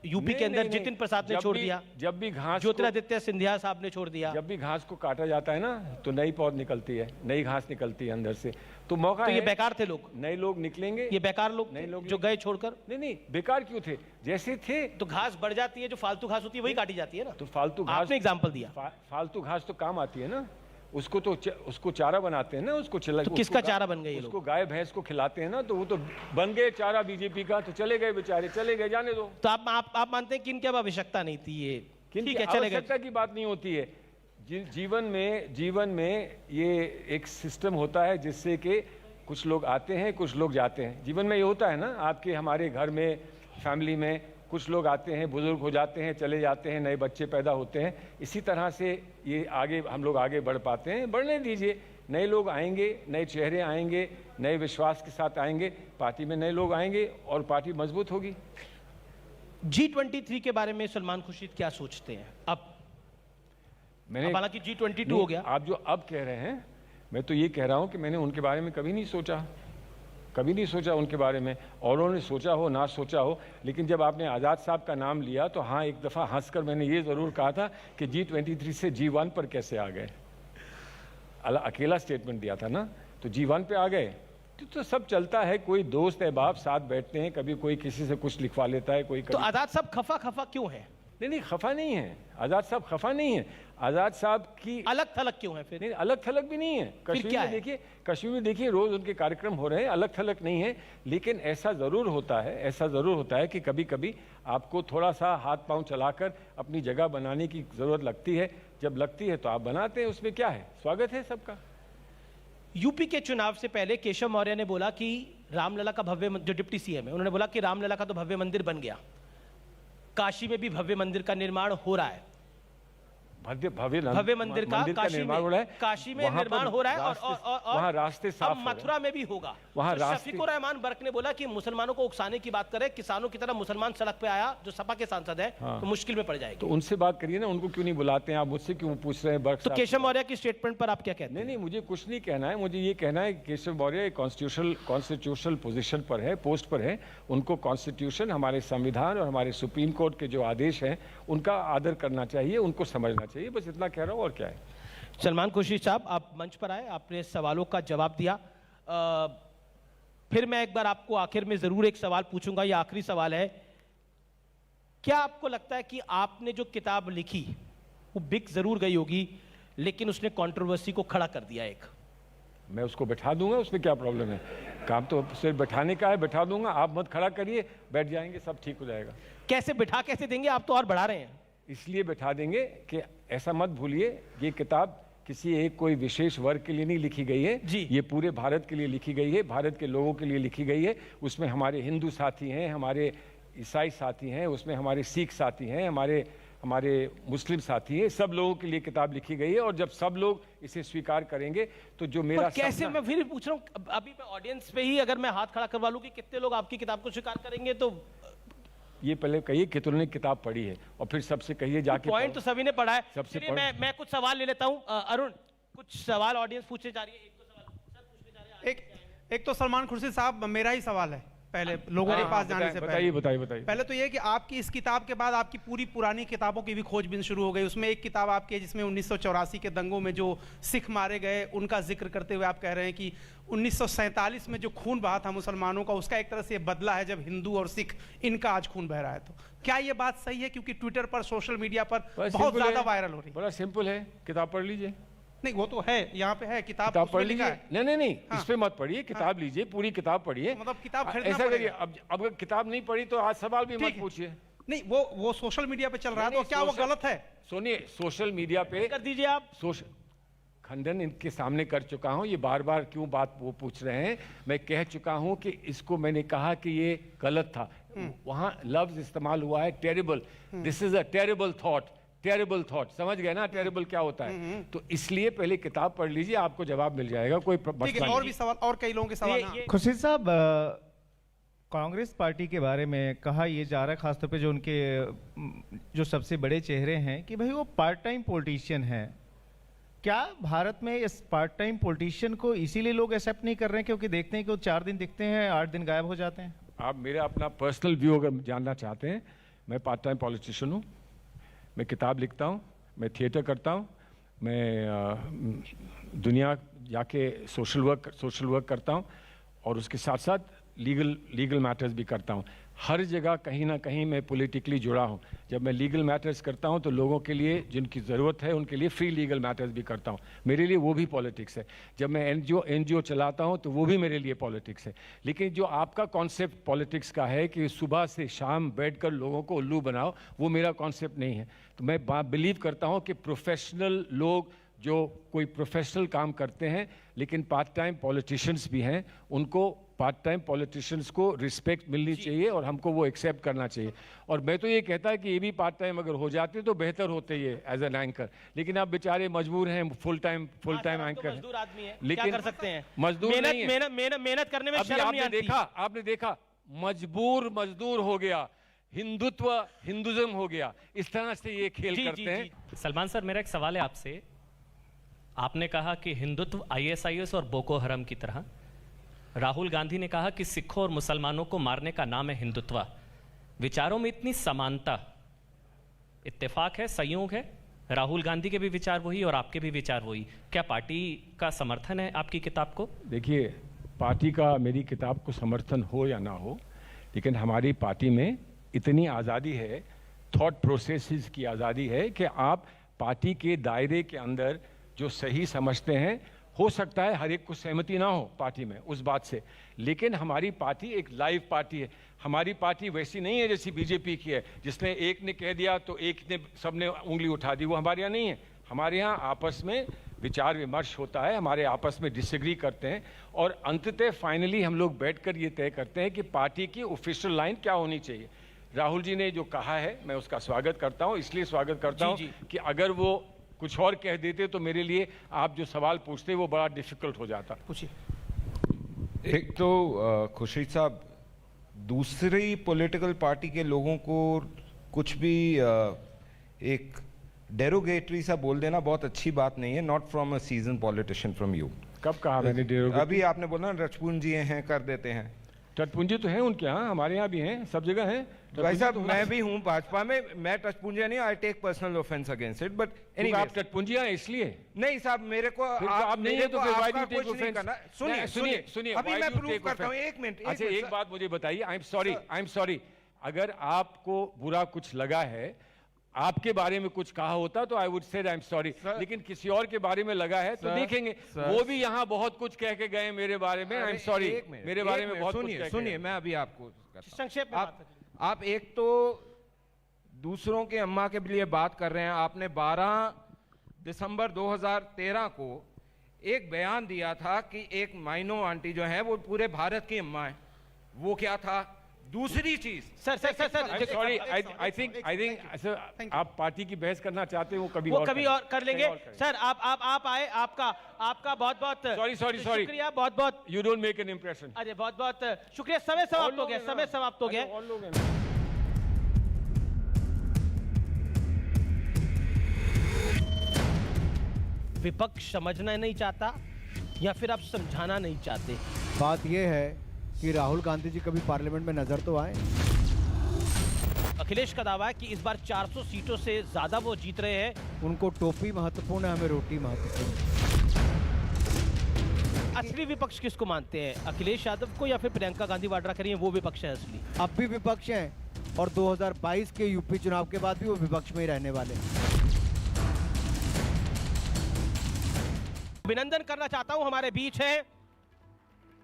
यूपी के अंदर जितिन प्रसाद ने छोड़ दिया, जब भी घास, ज्योतिरादित्य सिंधिया साहब ने छोड़ दिया। जब भी घास को काटा जाता है ना तो नई पौध निकलती है, नई घास निकलती है अंदर से। तो मौका तो ये बेकार थे लोग, नए लोग निकलेंगे। ये बेकार लोग, नए लोग जो गए छोड़कर? नहीं, बेकार क्यों थे? जैसे थे। तो घास बढ़ जाती है, जो फालतू घास होती है वही काटी जाती है ना। तो फालतू घास, आपने एग्जाम्पल दिया, फालतू घास तो काम आती है ना, उसको चारा बनाते हैं ना, उसको तो किसका चारा बन गए? उसको गाय भैंस को खिलाते हैं ना, तो वो तो बन गए चारा बीजेपी का, तो चले गए बेचारे, चले गए, जाने दो। तो आप मानते हैं कि इनकी अब आवश्यकता नहीं थी? ये ठीक है, चले गए। आवश्यकता की बात नहीं होती है। जीवन में ये एक सिस्टम होता है जिससे कि कुछ लोग आते हैं, कुछ लोग जाते हैं। जीवन में ये होता है ना, आपके हमारे घर में, फैमिली में कुछ लोग आते हैं, बुजुर्ग हो जाते हैं, चले जाते हैं, नए बच्चे पैदा होते हैं। इसी तरह से ये हम लोग आगे बढ़ पाते हैं। बढ़ने दीजिए, नए लोग आएंगे, नए चेहरे आएंगे, नए विश्वास के साथ आएंगे, पार्टी में नए लोग आएंगे और पार्टी मजबूत होगी। G23 के बारे में सलमान खुर्शीद क्या सोचते हैं? अब हालांकि G22 हो गया। आप जो अब कह रहे हैं, मैं तो ये कह रहा हूं कि मैंने उनके बारे में कभी नहीं सोचा उनके बारे में। औरों ने सोचा हो, ना सोचा हो, लेकिन जब आपने आज़ाद साहब का नाम लिया तो हाँ, एक दफ़ा हंसकर मैंने ये ज़रूर कहा था कि G23 से G1 पर कैसे आ गए। अकेला स्टेटमेंट दिया था ना, तो G1 पे आ गए। तो सब चलता है, कोई दोस्त अहबाब साथ बैठते हैं, कभी कोई किसी से कुछ लिखवा लेता है, कोई। तो आज़ाद साहब खफा क्यों है? नहीं, खफा नहीं है आजाद साहब, खफा नहीं है आजाद साहब की। अलग थलग क्यों है फिर? नहीं, अलग थलग भी नहीं है। कश्मीर में देखिए, कश्मीर में देखिए रोज उनके कार्यक्रम हो रहे हैं, अलग थलग नहीं है। लेकिन ऐसा जरूर होता है कि कभी कभी आपको थोड़ा सा हाथ पांव चलाकर अपनी जगह बनाने की जरूरत लगती है। जब लगती है तो आप बनाते हैं, उसमें क्या है, स्वागत है सबका। यूपी के चुनाव से पहले केशव मौर्य ने बोला कि रामलला का भव्य, जो डिप्टी सीएम है, उन्होंने बोला कि रामलला का तो भव्य मंदिर बन गया, काशी में भी भव्य मंदिर का निर्माण हो रहा है। भव्य मंदिर का निर्माण हो रहा है, काशी में निर्माण हो रहा है, और वहाँ रास्ते साफ, मथुरा में भी होगा। वहाँ तो शफीकुर रहमान बर्क ने बोला कि मुसलमानों को उकसाने की बात करे, किसानों की तरह मुसलमान सड़क पे आया जो सपा के सांसद है, तो मुश्किल में पड़ जाएगी। तो उनसे बात करिए ना, उनको क्यों नहीं बुलाते हैं आप, मुझसे क्यों पूछ रहे हैं बर्क? तो केशव मौर्य की स्टेटमेंट पर आप क्या कहते हैं? नहीं, मुझे कुछ नहीं कहना है, मुझे ये कहना है केशव मौर्य कॉन्स्टिट्यूशनल पोजीशन पर है, पोस्ट पर है। उनको कॉन्स्टिट्यूशन, हमारे संविधान और हमारे सुप्रीम कोर्ट के जो आदेश हैं उनका आदर करना चाहिए, उनको समझना चाहिए, बस इतना कह रहा हूँ, और क्या है। सलमान खुर्शीद साहब, आप मंच पर आए, आपने सवालों का जवाब दिया। फिर मैं एक बार आपको आखिर में जरूर एक सवाल पूछूंगा, ये आखिरी सवाल है। क्या आपको लगता है कि आपने जो किताब लिखी वो बिक जरूर गई होगी, लेकिन उसने कंट्रोवर्सी को खड़ा कर दिया? एक मैं उसको बैठा दूंगा, उसमें क्या प्रॉब्लम है? काम तो सिर्फ बैठाने का है, बैठा दूंगा, आप मत खड़ा करिए, बैठ जाएंगे, सब ठीक हो जाएगा। कैसे बैठा कैसे देंगे? आप तो और बढ़ा रहे हैं। इसलिए बैठा देंगे कि ऐसा मत भूलिए, ये किताब किसी एक कोई विशेष वर्ग के लिए नहीं लिखी गई है जी। ये पूरे भारत के लिए लिखी गई है, भारत के लोगों के लिए लिखी गई है। उसमें हमारे हिंदू साथी हैं, हमारे ईसाई साथी हैं, उसमें हमारे सिख साथी हैं, हमारे मुस्लिम साथी हैं, सब लोगों के लिए किताब लिखी गई है। और जब सब लोग इसे स्वीकार करेंगे तो जो मेरा कैसे, मैं फिर पूछ रहा हूँ, अभी मैं ऑडियंस पे ही अगर मैं हाथ खड़ा करवा लूं कि कितने लोग आपकी किताब को स्वीकार करेंगे, तो ये पहले कहिए कितनों ने किताब पढ़ी है, और फिर सबसे कहिए जाके। पॉइंट तो सभी ने पढ़ा है। सबसे मैं कुछ सवाल ले लेता हूँ। अरुण, कुछ सवाल ऑडियंस पूछने जा रही है। एक तो सवाल सर पूछने जा रहे हैं। एक तो सलमान खुर्शीद साहब, मेरा ही सवाल है पहले लोगों के पास जाने से पहले। बताइए। पहले तो ये कि आपकी इस किताब के बाद आपकी पूरी पुरानी किताबों की भी खोजबीन शुरू हो गई। उसमें एक किताब आपकी है जिसमें 1984 के दंगों में जो सिख मारे गए उनका जिक्र करते हुए आप कह रहे हैं कि 1947 में जो खून बहा था मुसलमानों का, उसका एक तरह से बदला है जब हिंदू और सिख इनका आज खून बह रहा है। तो क्या ये बात सही है? क्योंकि ट्विटर पर, सोशल मीडिया पर बहुत ज्यादा वायरल हो रही है। बड़ा सिंपल है, किताब पढ़ लीजिए। नहीं, वो तो है, यहाँ पे है किताब पढ़ लीजिए। नहीं, हाँ। इस पे मत पढ़िए, किताब लीजिए, पूरी किताब पढ़िए। मतलब किताब खरीदना ऐसा करिए, अब अगर किताब नहीं पढ़ी तो आज सवाल भी मत पूछिए। नहीं, वो सोशल मीडिया पे चल रहा है, तो क्या वो गलत है? सुनिए, सोशल मीडिया पे कर दीजिए आप। खंडन इनके सामने कर चुका हूं, ये बार बार क्यों बात वो पूछ रहे हैं। मैं कह चुका हूं कि इसको मैंने कहा कि ये गलत था, वहां लफ्ज इस्तेमाल हुआ है terrible. This is a terrible thought, समझ गए ना टेरिबल क्या होता है? तो इसलिए पहले किताब पढ़ लीजिए, आपको जवाब मिल जाएगा। कोई और भी सवाल, और कई लोगों के सवाल। खुर्शीद साहब, कांग्रेस पार्टी के बारे में कहा यह जा रहा है, खासतौर पे जो उनके जो सबसे बड़े चेहरे हैं, कि भाई वो पार्ट टाइम पॉलिटिशियन हैं। क्या भारत में इस पार्ट टाइम पॉलिटिशियन को इसीलिए लोग एक्सेप्ट नहीं कर रहे हैं क्योंकि देखते हैं कि वो 4 दिन दिखते हैं, 8 दिन गायब हो जाते हैं? आप मेरा अपना पर्सनल व्यू अगर जानना चाहते हैं, मैं पार्ट टाइम पॉलिटिशियन हूँ। मैं किताब लिखता हूँ, मैं थिएटर करता हूँ, मैं दुनिया जाके सोशल वर्क करता हूँ, और उसके साथ साथ लीगल मैटर्स भी करता हूँ। हर जगह कहीं ना कहीं मैं पॉलिटिकली जुड़ा हूँ। जब मैं लीगल मैटर्स करता हूँ तो लोगों के लिए जिनकी ज़रूरत है उनके लिए फ्री लीगल मैटर्स भी करता हूँ। मेरे लिए वो भी पॉलिटिक्स है। जब मैं एनजीओ चलाता हूँ तो वो भी मेरे लिए पॉलिटिक्स है। लेकिन जो आपका कॉन्सेप्ट पॉलिटिक्स का है कि सुबह से शाम बैठकर लोगों को उल्लू बनाओ, वो मेरा कॉन्सेप्ट नहीं है। तो मैं बिलीव करता हूँ कि प्रोफेशनल लोग जो कोई प्रोफेशनल काम करते हैं लेकिन पार्ट टाइम पॉलिटिशियंस भी हैं, उनको पार्ट टाइम पॉलिटिशियंस को रिस्पेक्ट मिलनी चाहिए और हमको वो एक्सेप्ट करना चाहिए। और मैं तो ये कहता है कि ये भी पार्ट टाइम अगर हो जाते तो बेहतर होते ये एज एन एंकर। लेकिन आप बेचारे मजबूर हैं, फुल टाइम एंकर। मजदूर आदमी है, लेकिन क्या कर सकते हैं? मजदूर नहीं है। मेहनत करने में शर्म नहीं आती। आपने देखा मजदूर हो गया, हिंदुज्म हो गया। इस तरह से ये खेल करते हैं। सलमान सर, मेरा एक सवाल है आपसे। आपने कहा कि हिंदुत्व ISIS और बोको हरम की तरह, राहुल गांधी ने कहा कि सिखों और मुसलमानों को मारने का नाम है हिंदुत्व। विचारों में इतनी समानता, इत्तेफाक है, संयोग है? राहुल गांधी के भी विचार वही और आपके भी विचार वही। क्या पार्टी का समर्थन है आपकी किताब को? देखिए, पार्टी का मेरी किताब को समर्थन हो या ना हो, लेकिन हमारी पार्टी में इतनी आज़ादी है, थॉट प्रोसेसेस की आज़ादी है कि आप पार्टी के दायरे के अंदर जो सही समझते हैं, हो सकता है हर एक को सहमति ना हो पार्टी में उस बात से, लेकिन हमारी पार्टी एक लाइव पार्टी है। हमारी पार्टी वैसी नहीं है जैसी बीजेपी की है, जिसने एक ने कह दिया तो एक ने सबने उंगली उठा दी। वो हमारे यहाँ नहीं है। हमारे यहाँ आपस में विचार विमर्श होता है, हमारे आपस में डिसएग्री करते हैं और अंततः फाइनली हम लोग बैठकर ये तय करते हैं कि पार्टी की ऑफिशियल लाइन क्या होनी चाहिए। राहुल जी ने जो कहा है मैं उसका स्वागत करता हूँ, इसलिए स्वागत करता हूँ कि अगर वो कुछ और कह देते तो मेरे लिए आप जो सवाल पूछते वो बड़ा डिफिकल्ट हो जाता। पूछिए। एक तो खुर्शीद साहब, दूसरी पॉलिटिकल पार्टी के लोगों को कुछ भी एक डेरोगेटरी सा बोल देना बहुत अच्छी बात नहीं है। Not from a season politician from you. कब कहा मैंने डेरोगेटरी? अभी आपने बोला ना रचपूंजी हैं, कर देते हैं। टटपुंजी तो है उनके यहाँ, हमारे यहाँ भी हैं, सब जगह हैं। भाई साहब मैं भी हूँ भाजपा में, मैं टचपुंजिया नहीं, I take personal offence against it, but anyway आप टटपुंजिया इसलिए नहीं साहब, मेरे को आप नहीं है तो फिर व्हाई डू टेक ऑफेंस? सुनिए सुनिए सुनिए, अभी मैं प्रूव करता हूँ, एक मिनट। अच्छा एक बात मुझे बताइए, आई एम सॉरी, अगर आपको बुरा कुछ लगा है, आपके बारे में कुछ कहा होता तो I would say I am sorry, लेकिन किसी और के बारे में लगा है तो देखेंगे। वो भी यहाँ बहुत कुछ कह के गए मेरे बारे में, आई एम सॉरी, मेरे बारे में बहुत कुछ कह। सुनिए मैं अभी आपको संक्षेप में आप एक तो दूसरों के अम्मा के लिए बात कर रहे हैं। आपने 12 दिसंबर 2013 को एक बयान दिया था कि एक माइनो आंटी जो है वो पूरे भारत की अम्मा है। वो क्या था? दूसरी चीज सर सॉरी, आई थिंक आप पार्टी की बहस करना चाहते हैं, वो कभी और कर लेंगे। सर आप आए, आपका बहुत बहुत सॉरी शुक्रिया, बहुत बहुत। You don't make an impression. अरे बहुत बहुत शुक्रिया। समय समाप्त हो गया। और लोग हैं। विपक्ष समझना नहीं चाहता या फिर आप समझाना नहीं चाहते? बात यह है कि राहुल गांधी जी कभी पार्लियामेंट में नजर तो आए। अखिलेश का दावा है कि इस बार 400 सीटों से ज्यादा वो जीत रहे हैं। उनको टोपी महत्वपूर्ण है, हमें रोटी महत्वपूर्ण है। असली विपक्ष किसको मानते हैं, अखिलेश यादव को या फिर प्रियंका गांधी वाड्रा करिए वो विपक्ष है असली? अब भी विपक्ष हैं और 2022 के यूपी चुनाव के बाद भी वो विपक्ष में ही रहने वाले हैं। अभिनंदन करना चाहता हूं, हमारे बीच है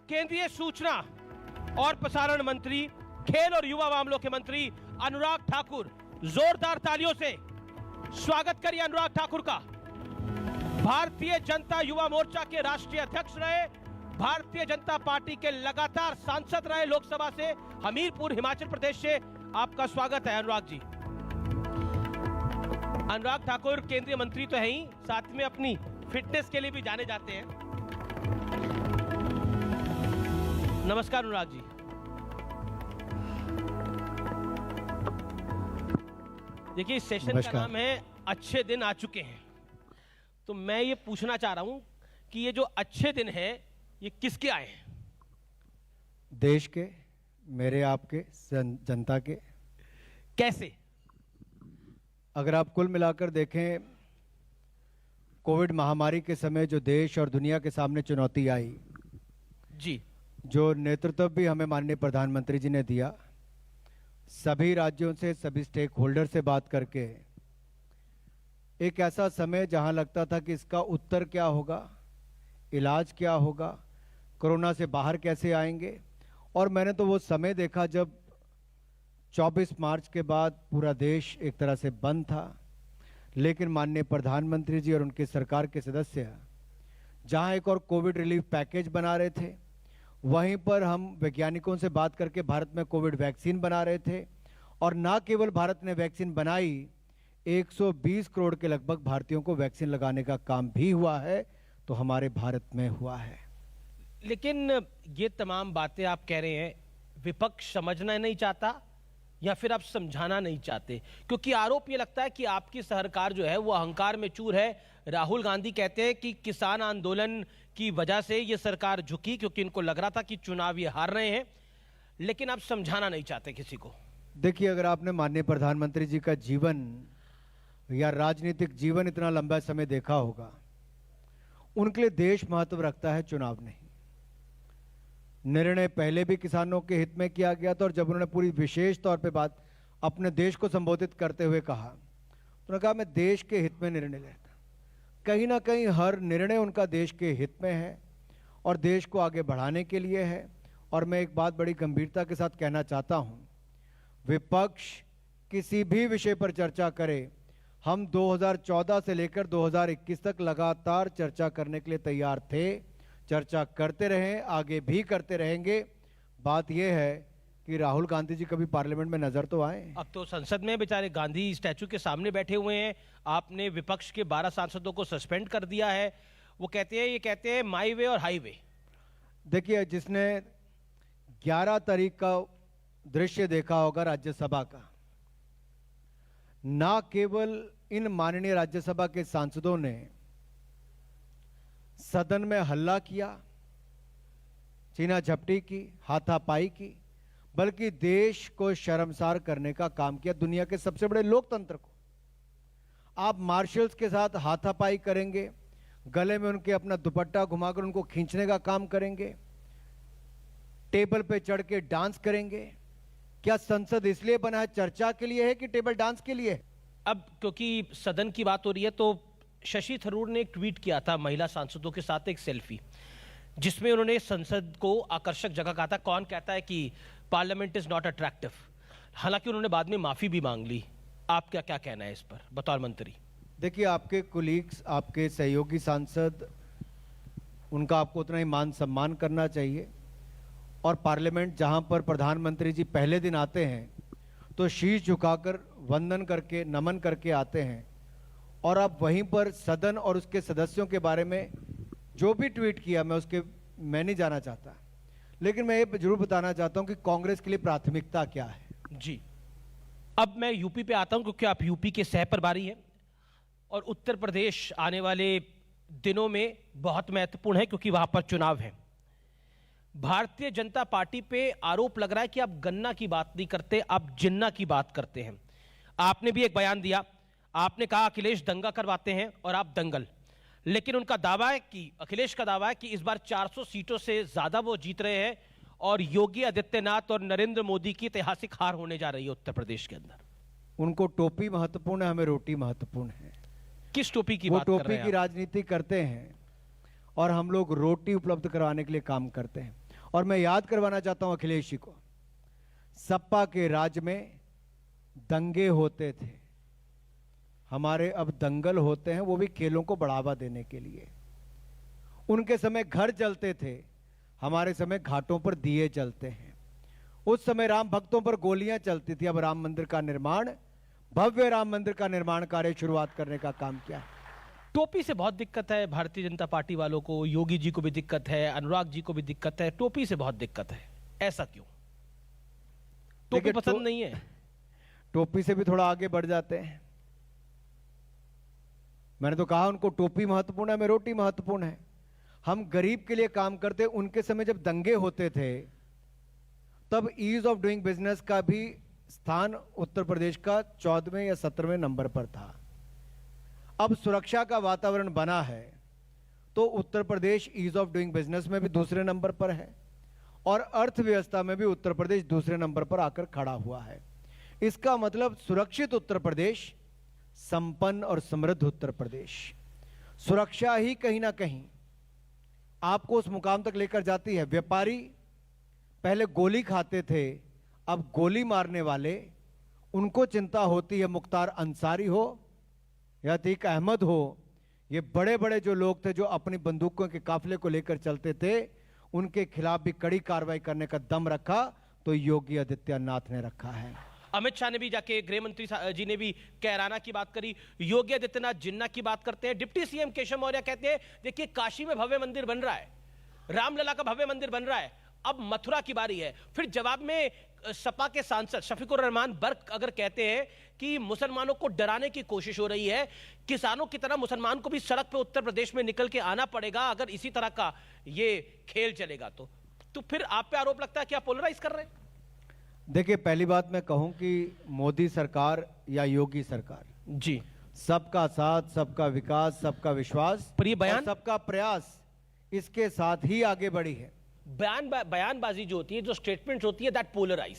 केंद्रीय सूचना और प्रसारण मंत्री, खेल और युवा मामलों के मंत्री अनुराग ठाकुर। जोरदार तालियों से स्वागत करिए अनुराग ठाकुर का। भारतीय जनता युवा मोर्चा के राष्ट्रीय अध्यक्ष रहे, भारतीय जनता पार्टी के लगातार सांसद रहे लोकसभा से, हमीरपुर हिमाचल प्रदेश से। आपका स्वागत है अनुराग जी। अनुराग ठाकुर केंद्रीय मंत्री तो है ही, साथ में अपनी फिटनेस के लिए भी जाने जाते हैं। नमस्कार अनुराग जी। देखिए इस सेशन का नाम है अच्छे दिन आ चुके हैं, तो मैं ये पूछना चाह रहा हूं कि ये जो अच्छे दिन हैं ये किसके आए हैं? देश के, मेरे आपके, जनता के। कैसे? अगर आप कुल मिलाकर देखें, कोविड महामारी के समय जो देश और दुनिया के सामने चुनौती आई जी, जो नेतृत्व भी हमें माननीय प्रधानमंत्री जी ने दिया, सभी राज्यों से, सभी स्टेक होल्डर से बात करके, एक ऐसा समय जहां लगता था कि इसका उत्तर क्या होगा, इलाज क्या होगा, कोरोना से बाहर कैसे आएंगे। और मैंने तो वो समय देखा जब 24 मार्च के बाद पूरा देश एक तरह से बंद था, लेकिन माननीय प्रधानमंत्री जी और उनके सरकार के सदस्य जहां एक और कोविड रिलीफ पैकेज बना रहे थे, वहीं पर हम वैज्ञानिकों से बात करके भारत में कोविड वैक्सीन बना रहे थे। और ना केवल भारत ने वैक्सीन बनाई, 120 करोड़ के लगभग भारतीयों को वैक्सीन लगाने का काम भी हुआ है, तो हमारे भारत में हुआ है। लेकिन ये तमाम बातें आप कह रहे हैं, विपक्ष समझना नहीं चाहता या फिर आप समझाना नहीं चाहते? क्योंकि आरोप ये लगता है कि आपकी सरकार जो है वो अहंकार में चूर है। राहुल गांधी कहते हैं कि किसान आंदोलन की वजह से ये सरकार झुकी, क्योंकि इनको लग रहा था कि चुनाव ये हार रहे हैं, लेकिन आप समझाना नहीं चाहते किसी को। देखिए, अगर आपने माननीय प्रधानमंत्री जी का जीवन या राजनीतिक जीवन इतना लंबा समय देखा होगा, उनके लिए देश महत्व रखता है, चुनाव नहीं। निर्णय पहले भी किसानों के हित में किया गया था, और जब उन्होंने पूरी विशेष तौर पे बात अपने देश को संबोधित करते हुए कहा, उन्होंने कहा मैं देश के हित में निर्णय लेता। कहीं ना कहीं हर निर्णय उनका देश के हित में है और देश को आगे बढ़ाने के लिए है। और मैं एक बात बड़ी गंभीरता के साथ कहना चाहता हूं, विपक्ष किसी भी विषय पर चर्चा करे, हम 2014 से लेकर 2021 तक लगातार चर्चा करने के लिए तैयार थे, चर्चा करते रहे, आगे भी करते रहेंगे। बात यह है कि राहुल गांधी जी कभी पार्लियामेंट में नजर तो आए। अब तो संसद में बेचारे गांधी स्टैचू के सामने बैठे हुए हैं। आपने विपक्ष के 12 सांसदों को सस्पेंड कर दिया है। वो ये कहते हैं माई वे और हाईवे। देखिए, जिसने 11 तारीख का दृश्य देखा होगा राज्यसभा का, ना केवल इन माननीय राज्यसभा के सांसदों ने सदन में हल्ला किया, चीना झपटी की, हाथापाई की, बल्कि देश को शर्मसार करने का काम किया। दुनिया के सबसे बड़े लोकतंत्र को आप मार्शल्स के साथ हाथापाई करेंगे, गले में उनके अपना दुपट्टा घुमाकर उनको खींचने का काम करेंगे, टेबल पे चढ़ के डांस करेंगे। क्या संसद इसलिए बना है, चर्चा के लिए है कि टेबल डांस के लिए? अब क्योंकि सदन की बात हो रही है तो शशि थरूर ने एक ट्वीट किया था महिला सांसदों के साथ एक सेल्फी, जिसमें उन्होंने संसद को आकर्षक जगह कहा था। कौन कहता है कि पार्लियामेंट इज नॉट अट्रैक्टिव? हालांकि उन्होंने बाद में माफी भी मांग ली। आप क्या कहना है इस पर बतौर मंत्री? देखिए, आपके कुलीग्स, आपके सहयोगी सांसद, उनका आपको उतना ही मान सम्मान करना चाहिए। और पार्लियामेंट जहां पर प्रधानमंत्री जी पहले दिन आते हैं तो शीश झुकाकर वंदन करके, नमन करके आते हैं, और आप वहीं पर सदन और उसके सदस्यों के बारे में जो भी ट्वीट किया मैं नहीं जाना चाहता, लेकिन मैं ये जरूर बताना चाहता हूं कि कांग्रेस के लिए प्राथमिकता क्या है। जी, अब मैं यूपी पे आता हूं क्योंकि आप यूपी के सह प्रभारी हैं और उत्तर प्रदेश आने वाले दिनों में बहुत महत्वपूर्ण है क्योंकि वहां पर चुनाव है। भारतीय जनता पार्टी पे आरोप लग रहा है कि आप गन्ना की बात नहीं करते, आप जिन्ना की बात करते हैं। आपने भी एक बयान दिया, आपने कहा अखिलेश दंगा करवाते हैं और आप दंगल। लेकिन उनका दावा है कि अखिलेश का दावा है कि इस बार 400 सीटों से ज्यादा वो जीत रहे हैं और योगी आदित्यनाथ और नरेंद्र मोदी की ऐतिहासिक हार होने जा रही है उत्तर प्रदेश के अंदर। उनको टोपी महत्वपूर्ण है, हमें रोटी महत्वपूर्ण है। किस टोपी की वो बात कर रहे टोपी हैं की राजनीति करते हैं और हम लोग रोटी उपलब्ध करवाने के लिए काम करते हैं। और मैं याद करवाना चाहता हूं अखिलेश जी को, सपा के राज में दंगे होते थे, हमारे अब दंगल होते हैं, वो भी खेलों को बढ़ावा देने के लिए। उनके समय घर जलते थे, हमारे समय घाटों पर दिए जलते हैं। उस समय राम भक्तों पर गोलियां चलती थी, अब राम मंदिर का निर्माण, भव्य राम मंदिर का निर्माण कार्य शुरुआत करने का काम किया है। टोपी से बहुत दिक्कत है भारतीय जनता पार्टी वालों को, योगी जी को भी दिक्कत है, अनुराग जी को भी दिक्कत है, टोपी से बहुत दिक्कत है। ऐसा क्यों? टोपी पसंद नहीं है? टोपी से भी थोड़ा आगे बढ़ जाते हैं। मैंने तो कहा उनको टोपी महत्वपूर्ण है, हमें रोटी महत्वपूर्ण है। हम गरीब के लिए काम करते। उनके समय जब दंगे होते थे तब ईज ऑफ डूइंग बिजनेस का भी स्थान उत्तर प्रदेश का 14वें या 17वें नंबर पर था। अब सुरक्षा का वातावरण बना है तो Uttar Pradesh ease of doing business में भी दूसरे नंबर पर है और अर्थव्यवस्था में भी उत्तर प्रदेश दूसरे नंबर पर आकर खड़ा हुआ है। इसका मतलब सुरक्षित उत्तर प्रदेश, संपन्न और समृद्ध उत्तर प्रदेश। सुरक्षा ही कहीं ना कहीं आपको उस मुकाम तक लेकर जाती है। व्यापारी पहले गोली खाते थे, अब गोली मारने वाले, उनको चिंता होती है मुख्तार अंसारी हो या अतीक अहमद हो, ये बड़े बड़े जो लोग थे जो अपनी बंदूकों के काफिले को लेकर चलते थे, उनके खिलाफ भी कड़ी कार्रवाई करने का दम रखा तो योगी आदित्यनाथ ने रखा है। अमित शाह ने भी जाके, गृह मंत्री जी ने भी कैराना की बात करी, योगी आदित्यनाथ जिन्ना की बात करते हैं। डिप्टी सीएम केशव मौर्य कहते हैं देखिए काशी में भव्य मंदिर बन रहा है, रामलला का भव्य मंदिर बन रहा है, अब मथुरा की बारी है। फिर जवाब में सपा के सांसद शफीकुर रहमान बर्क अगर कहते हैं कि मुसलमानों को डराने की कोशिश हो रही है, किसानों की तरह मुसलमान को भी सड़क पे उत्तर प्रदेश में निकल के आना पड़ेगा अगर इसी तरह का ये खेल चलेगा तो फिर आप पे आरोप लगता है कि आप पोलराइज कर रहे हैं। देखिए, पहली बात मैं कहूं कि मोदी सरकार या योगी सरकार जी, सबका साथ, सबका विकास, सबका विश्वास, पर ये बयान, सबका प्रयास, इसके साथ ही आगे बढ़ी है। बयानबाजी जो होती है, जो स्टेटमेंट होती है, दैट पोलराइज,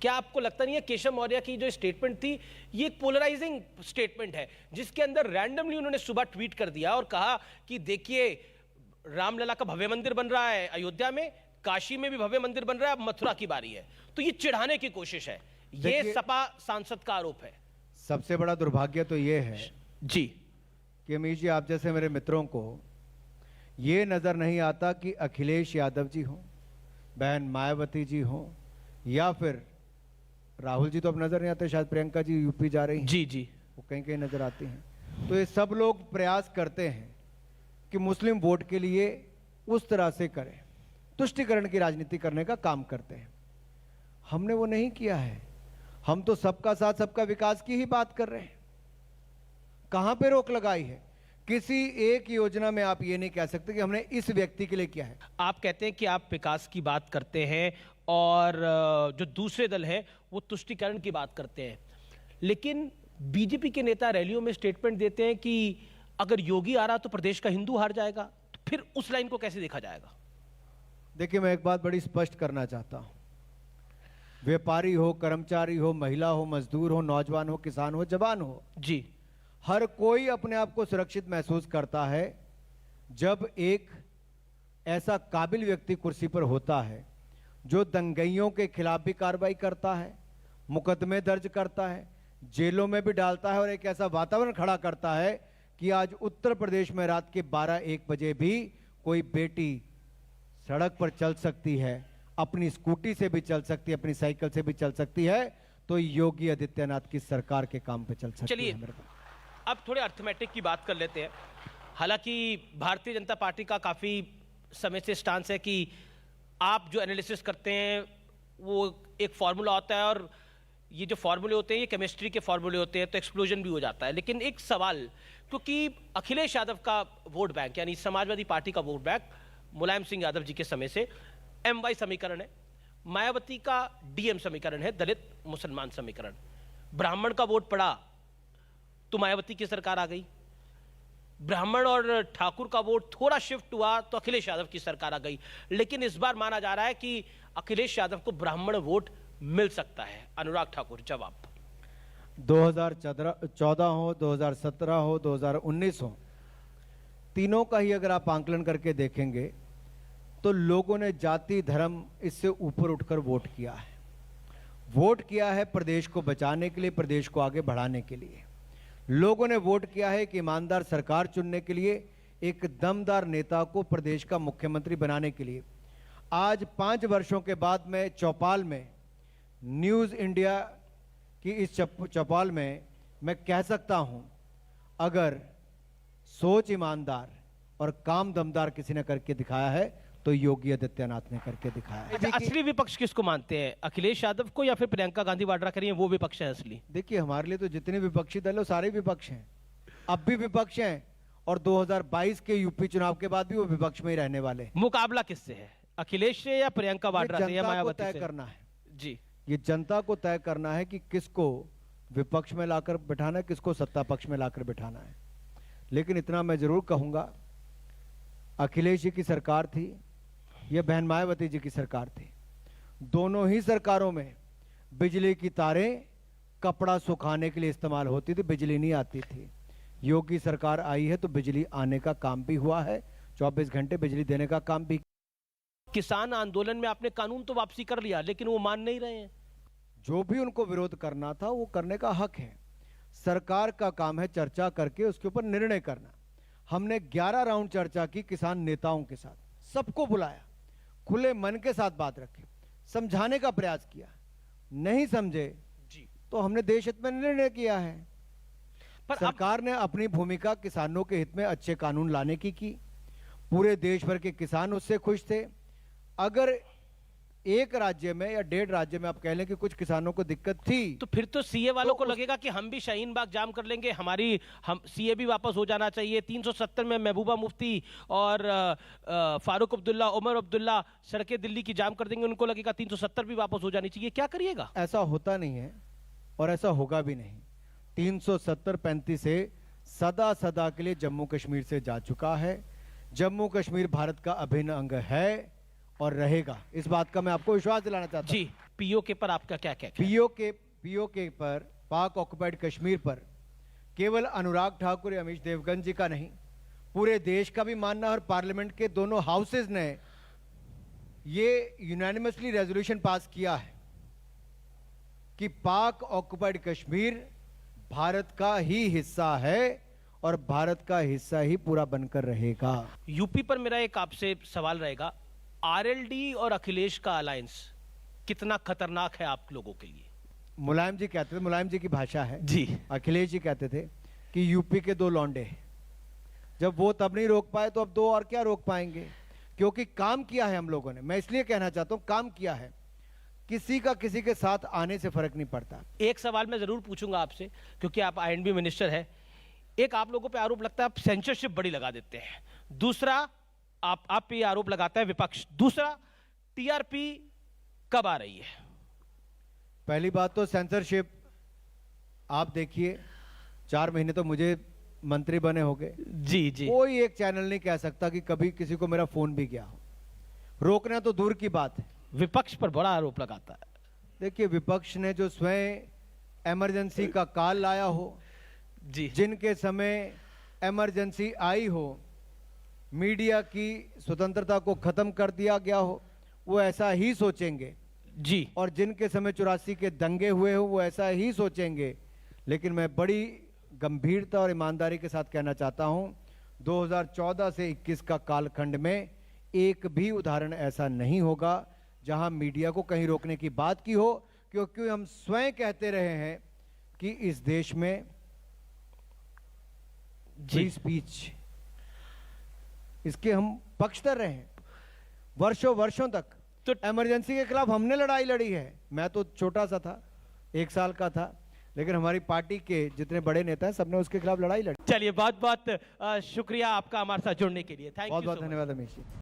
क्या आपको लगता नहीं है केशव मौर्य की जो स्टेटमेंट थी ये एक पोलराइजिंग स्टेटमेंट है, जिसके अंदर रैंडमली उन्होंने सुबह ट्वीट कर दिया और कहा कि देखिए रामलला का भव्य मंदिर बन रहा है अयोध्या में, काशी में भी भव्य मंदिर बन रहा है, अब मथुरा की बारी है। तो ये चिढ़ाने की कोशिश है, ये सपा सांसद का आरोप है। सबसे बड़ा दुर्भाग्य तो ये है जी कि अमीश जी, आप जैसे मेरे मित्रों को ये नजर नहीं आता कि अखिलेश यादव जी हो, बहन मायावती जी हो, या फिर राहुल जी तो अब नजर नहीं आते, शायद प्रियंका जी यूपी जा रही हैं, जी जी वो कहीं कहीं नजर आती हैं। तो ये सब लोग प्रयास करते हैं कि मुस्लिम वोट के लिए उस तरह से करें, तुष्टिकरण की राजनीति करने का काम करते हैं। हमने वो नहीं किया है, हम तो सबका साथ सबका विकास की ही बात कर रहे हैं। कहां पे रोक लगाई है? किसी एक योजना में आप ये नहीं कह सकते कि हमने इस व्यक्ति के लिए किया है। आप कहते हैं कि आप विकास की बात करते हैं और जो दूसरे दल है वो तुष्टिकरण की बात करते हैं, लेकिन बीजेपी के नेता रैलियों में स्टेटमेंट देते हैं कि अगर योगी आ रहा तो प्रदेश का हिंदू हार जाएगा, तो फिर उस लाइन को कैसे देखा जाएगा? देखिए, मैं एक बात बड़ी स्पष्ट करना चाहता हूं, व्यापारी हो, कर्मचारी हो, महिला हो, मजदूर हो, नौजवान हो, किसान हो, जवान हो, जी, हर कोई अपने आप को सुरक्षित महसूस करता है जब एक ऐसा काबिल व्यक्ति कुर्सी पर होता है जो दंगइयों के खिलाफ भी कार्रवाई करता है, मुकदमे दर्ज करता है, जेलों में भी डालता है और एक ऐसा वातावरण खड़ा करता है कि आज उत्तर प्रदेश में रात के 12-1 बजे भी कोई बेटी सड़क पर चल सकती है, अपनी स्कूटी से भी चल सकती है, अपनी साइकिल से भी चल सकती है, तो योगी आदित्यनाथ की सरकार के काम पे चल सकती है। चलिए अब थोड़े अर्थमेटिक की बात कर लेते हैं। हालांकि भारतीय जनता पार्टी का काफी समय से स्टांस है कि आप जो एनालिसिस करते हैं वो एक फॉर्मूला होता है और ये जो फॉर्मूले होते हैं ये केमिस्ट्री के फॉर्मूले होते हैं, तो एक्सप्लोजन भी हो जाता है। लेकिन एक सवाल, क्योंकि अखिलेश यादव का वोट बैंक यानी समाजवादी पार्टी का वोट बैंक मुलायम सिंह यादव जी के समय से MY समीकरण है, मायावती का DM समीकरण है, दलित मुसलमान समीकरण, ब्राह्मण का वोट पड़ा तो मायावती की सरकार आ गई, ब्राह्मण और ठाकुर का वोट थोड़ा शिफ्ट हुआ तो अखिलेश यादव की सरकार आ गई। लेकिन इस बार माना जा रहा है कि अखिलेश यादव को ब्राह्मण वोट मिल सकता है। अनुराग ठाकुर, जवाब। 2014 हो, 2017 हो, 2019 हो, तीनों का ही अगर आप आंकलन करके देखेंगे तो लोगों ने जाति धर्म इससे ऊपर उठकर वोट किया है। वोट किया है प्रदेश को बचाने के लिए, प्रदेश को आगे बढ़ाने के लिए। लोगों ने वोट किया है कि ईमानदार सरकार चुनने के लिए, एक दमदार नेता को प्रदेश का मुख्यमंत्री बनाने के लिए। आज 5 वर्षों के बाद मैं चौपाल में, न्यूज़ इंडिया की इस चौपाल में मैं कह सकता हूं, अगर सोच ईमानदार और काम दमदार किसी ने करके दिखाया है तो योगी आदित्यनाथ ने करके दिखाया है। अच्छा, असली विपक्ष किसको मानते हैं, अखिलेश यादव को या फिर प्रियंका गांधी वाड्रा करिए वो विपक्ष है असली? देखिए, हमारे लिए तो जितने विपक्षी दल है सारे विपक्ष हैं, अब भी विपक्ष हैं और 2022 के यूपी चुनाव के बाद भी वो विपक्ष में ही रहने वाले। मुकाबला किससे है, अखिलेश से या प्रियंका वाड्रा से या मायावती से? तय करना है जी, ये जनता को तय करना है कि किसको विपक्ष में लाकर बिठाना है, किसको सत्ता पक्ष में लाकर बिठाना है। लेकिन इतना मैं जरूर कहूंगा, अखिलेश जी की सरकार थी या बहन मायावती जी की सरकार थी, दोनों ही सरकारों में बिजली की तारें कपड़ा सुखाने के लिए इस्तेमाल होती थी, बिजली नहीं आती थी। योगी सरकार आई है तो बिजली आने का काम भी हुआ है, 24 घंटे बिजली देने का काम भी। किसान आंदोलन में आपने कानून तो वापसी कर लिया लेकिन वो मान नहीं रहे हैं। जो भी उनको विरोध करना था वो करने का हक है, सरकार का काम है चर्चा करके उसके ऊपर निर्णय करना। हमने 11 राउंड चर्चा की किसान नेताओं के साथ, सबको बुलाया, खुले मन के साथ बात रखी, समझाने का प्रयास किया, नहीं समझे जी तो हमने देश हित में निर्णय किया है। पर सरकार ने अपनी भूमिका किसानों के हित में अच्छे कानून लाने की पूरे देश भर के किसान उससे खुश थे। अगर एक राज्य में या 1.5 राज्य में आप कह लें कि कुछ किसानों को दिक्कत थी तो फिर तो सीए वालों को लगेगा कि हम भी शाहीन बाग जाम कर लेंगे, हम सीए भी वापस हो जाना चाहिए। 370 में महबूबा मुफ्ती और फारूक अब्दुल्ला, उमर अब्दुल्ला सड़कें दिल्ली की जाम कर देंगे, उनको लगेगा 370 भी वापस हो जानी चाहिए। क्या करिएगा? ऐसा होता नहीं है और ऐसा होगा भी नहीं। 370-35 से सदा के लिए जम्मू कश्मीर से जा चुका है। जम्मू कश्मीर भारत का अभिन्न अंग है और रहेगा। इस बात का मैं आपको विश्वास दिलाना चाहता हूं। जी, पीओके पर आपका क्या कहना है? पीओके पर, पाक ऑक्युपाइड कश्मीर पर केवल अनुराग ठाकुर या अमीश देवगन जी का नहीं, पूरे देश का भी मानना, और पार्लियामेंट के दोनों हाउसेज ने ये यूनानिमसली रेजोल्यूशन पास किया है कि पाक ऑक्युपाइड कश्मीर भारत का ही हिस्सा है और भारत का हिस्सा ही पूरा बनकर रहेगा। यूपी पर मेरा एक आपसे सवाल रहेगा, आरएलडी और अखिलेश का अलायंस कितना खतरनाक है आप लोगों के लिए? मुलायम जी कहते थे, मुलायम जी की भाषा है जी, अखिलेश जी कहते थे कि यूपी के दो लौंडे, जब वो तब नहीं रोक पाए तो अब दो और क्या रोक पाएंगे? क्योंकि काम किया है हम लोगों ने। मैं इसलिए कहना चाहता हूं, काम किया है, किसी का किसी के साथ आने से फर्क नहीं पड़ता। एक सवाल मैं जरूर पूछूंगा आपसे, क्योंकि आप आईएनबी मिनिस्टर है। एक आप लोगों पे आरोप लगता है आप सेंसरशिप बड़ी लगा देते हैं, दूसरा आप पे आरोप लगाता है विपक्ष, दूसरा टीआरपी कब आ रही है? पहली बात तो सेंसरशिप, आप देखिए 4 महीने तो मुझे मंत्री बने हो गए, जी जी, कोई एक चैनल नहीं कह सकता कि कभी किसी को मेरा फोन भी गया हो। रोकना तो दूर की बात है, विपक्ष पर बड़ा आरोप लगाता है। देखिए विपक्ष ने जो स्वयं इमरजेंसी का काल लाया हो, जी, जिनके समय इमरजेंसी आई हो, मीडिया की स्वतंत्रता को खत्म कर दिया गया हो, वो ऐसा ही सोचेंगे जी, और जिनके समय 84 के दंगे हुए हो वो ऐसा ही सोचेंगे। लेकिन मैं बड़ी गंभीरता और ईमानदारी के साथ कहना चाहता हूं, 2014 से 21 का कालखंड में एक भी उदाहरण ऐसा नहीं होगा जहां मीडिया को कहीं रोकने की बात की हो, क्योंकि हम स्वयं कहते रहे हैं कि इस देश में फ्री स्पीच, इसके हम पक्षधर रहे हैं वर्षों वर्षों तक। तो इमरजेंसी के खिलाफ हमने लड़ाई लड़ी है। मैं तो छोटा सा था, 1 साल का था, लेकिन हमारी पार्टी के जितने बड़े नेता हैं सबने उसके खिलाफ लड़ाई लड़ी। चलिए बहुत बहुत शुक्रिया आपका हमारे साथ जुड़ने के लिए। Thank you. बहुत बहुत धन्यवाद अमीश जी।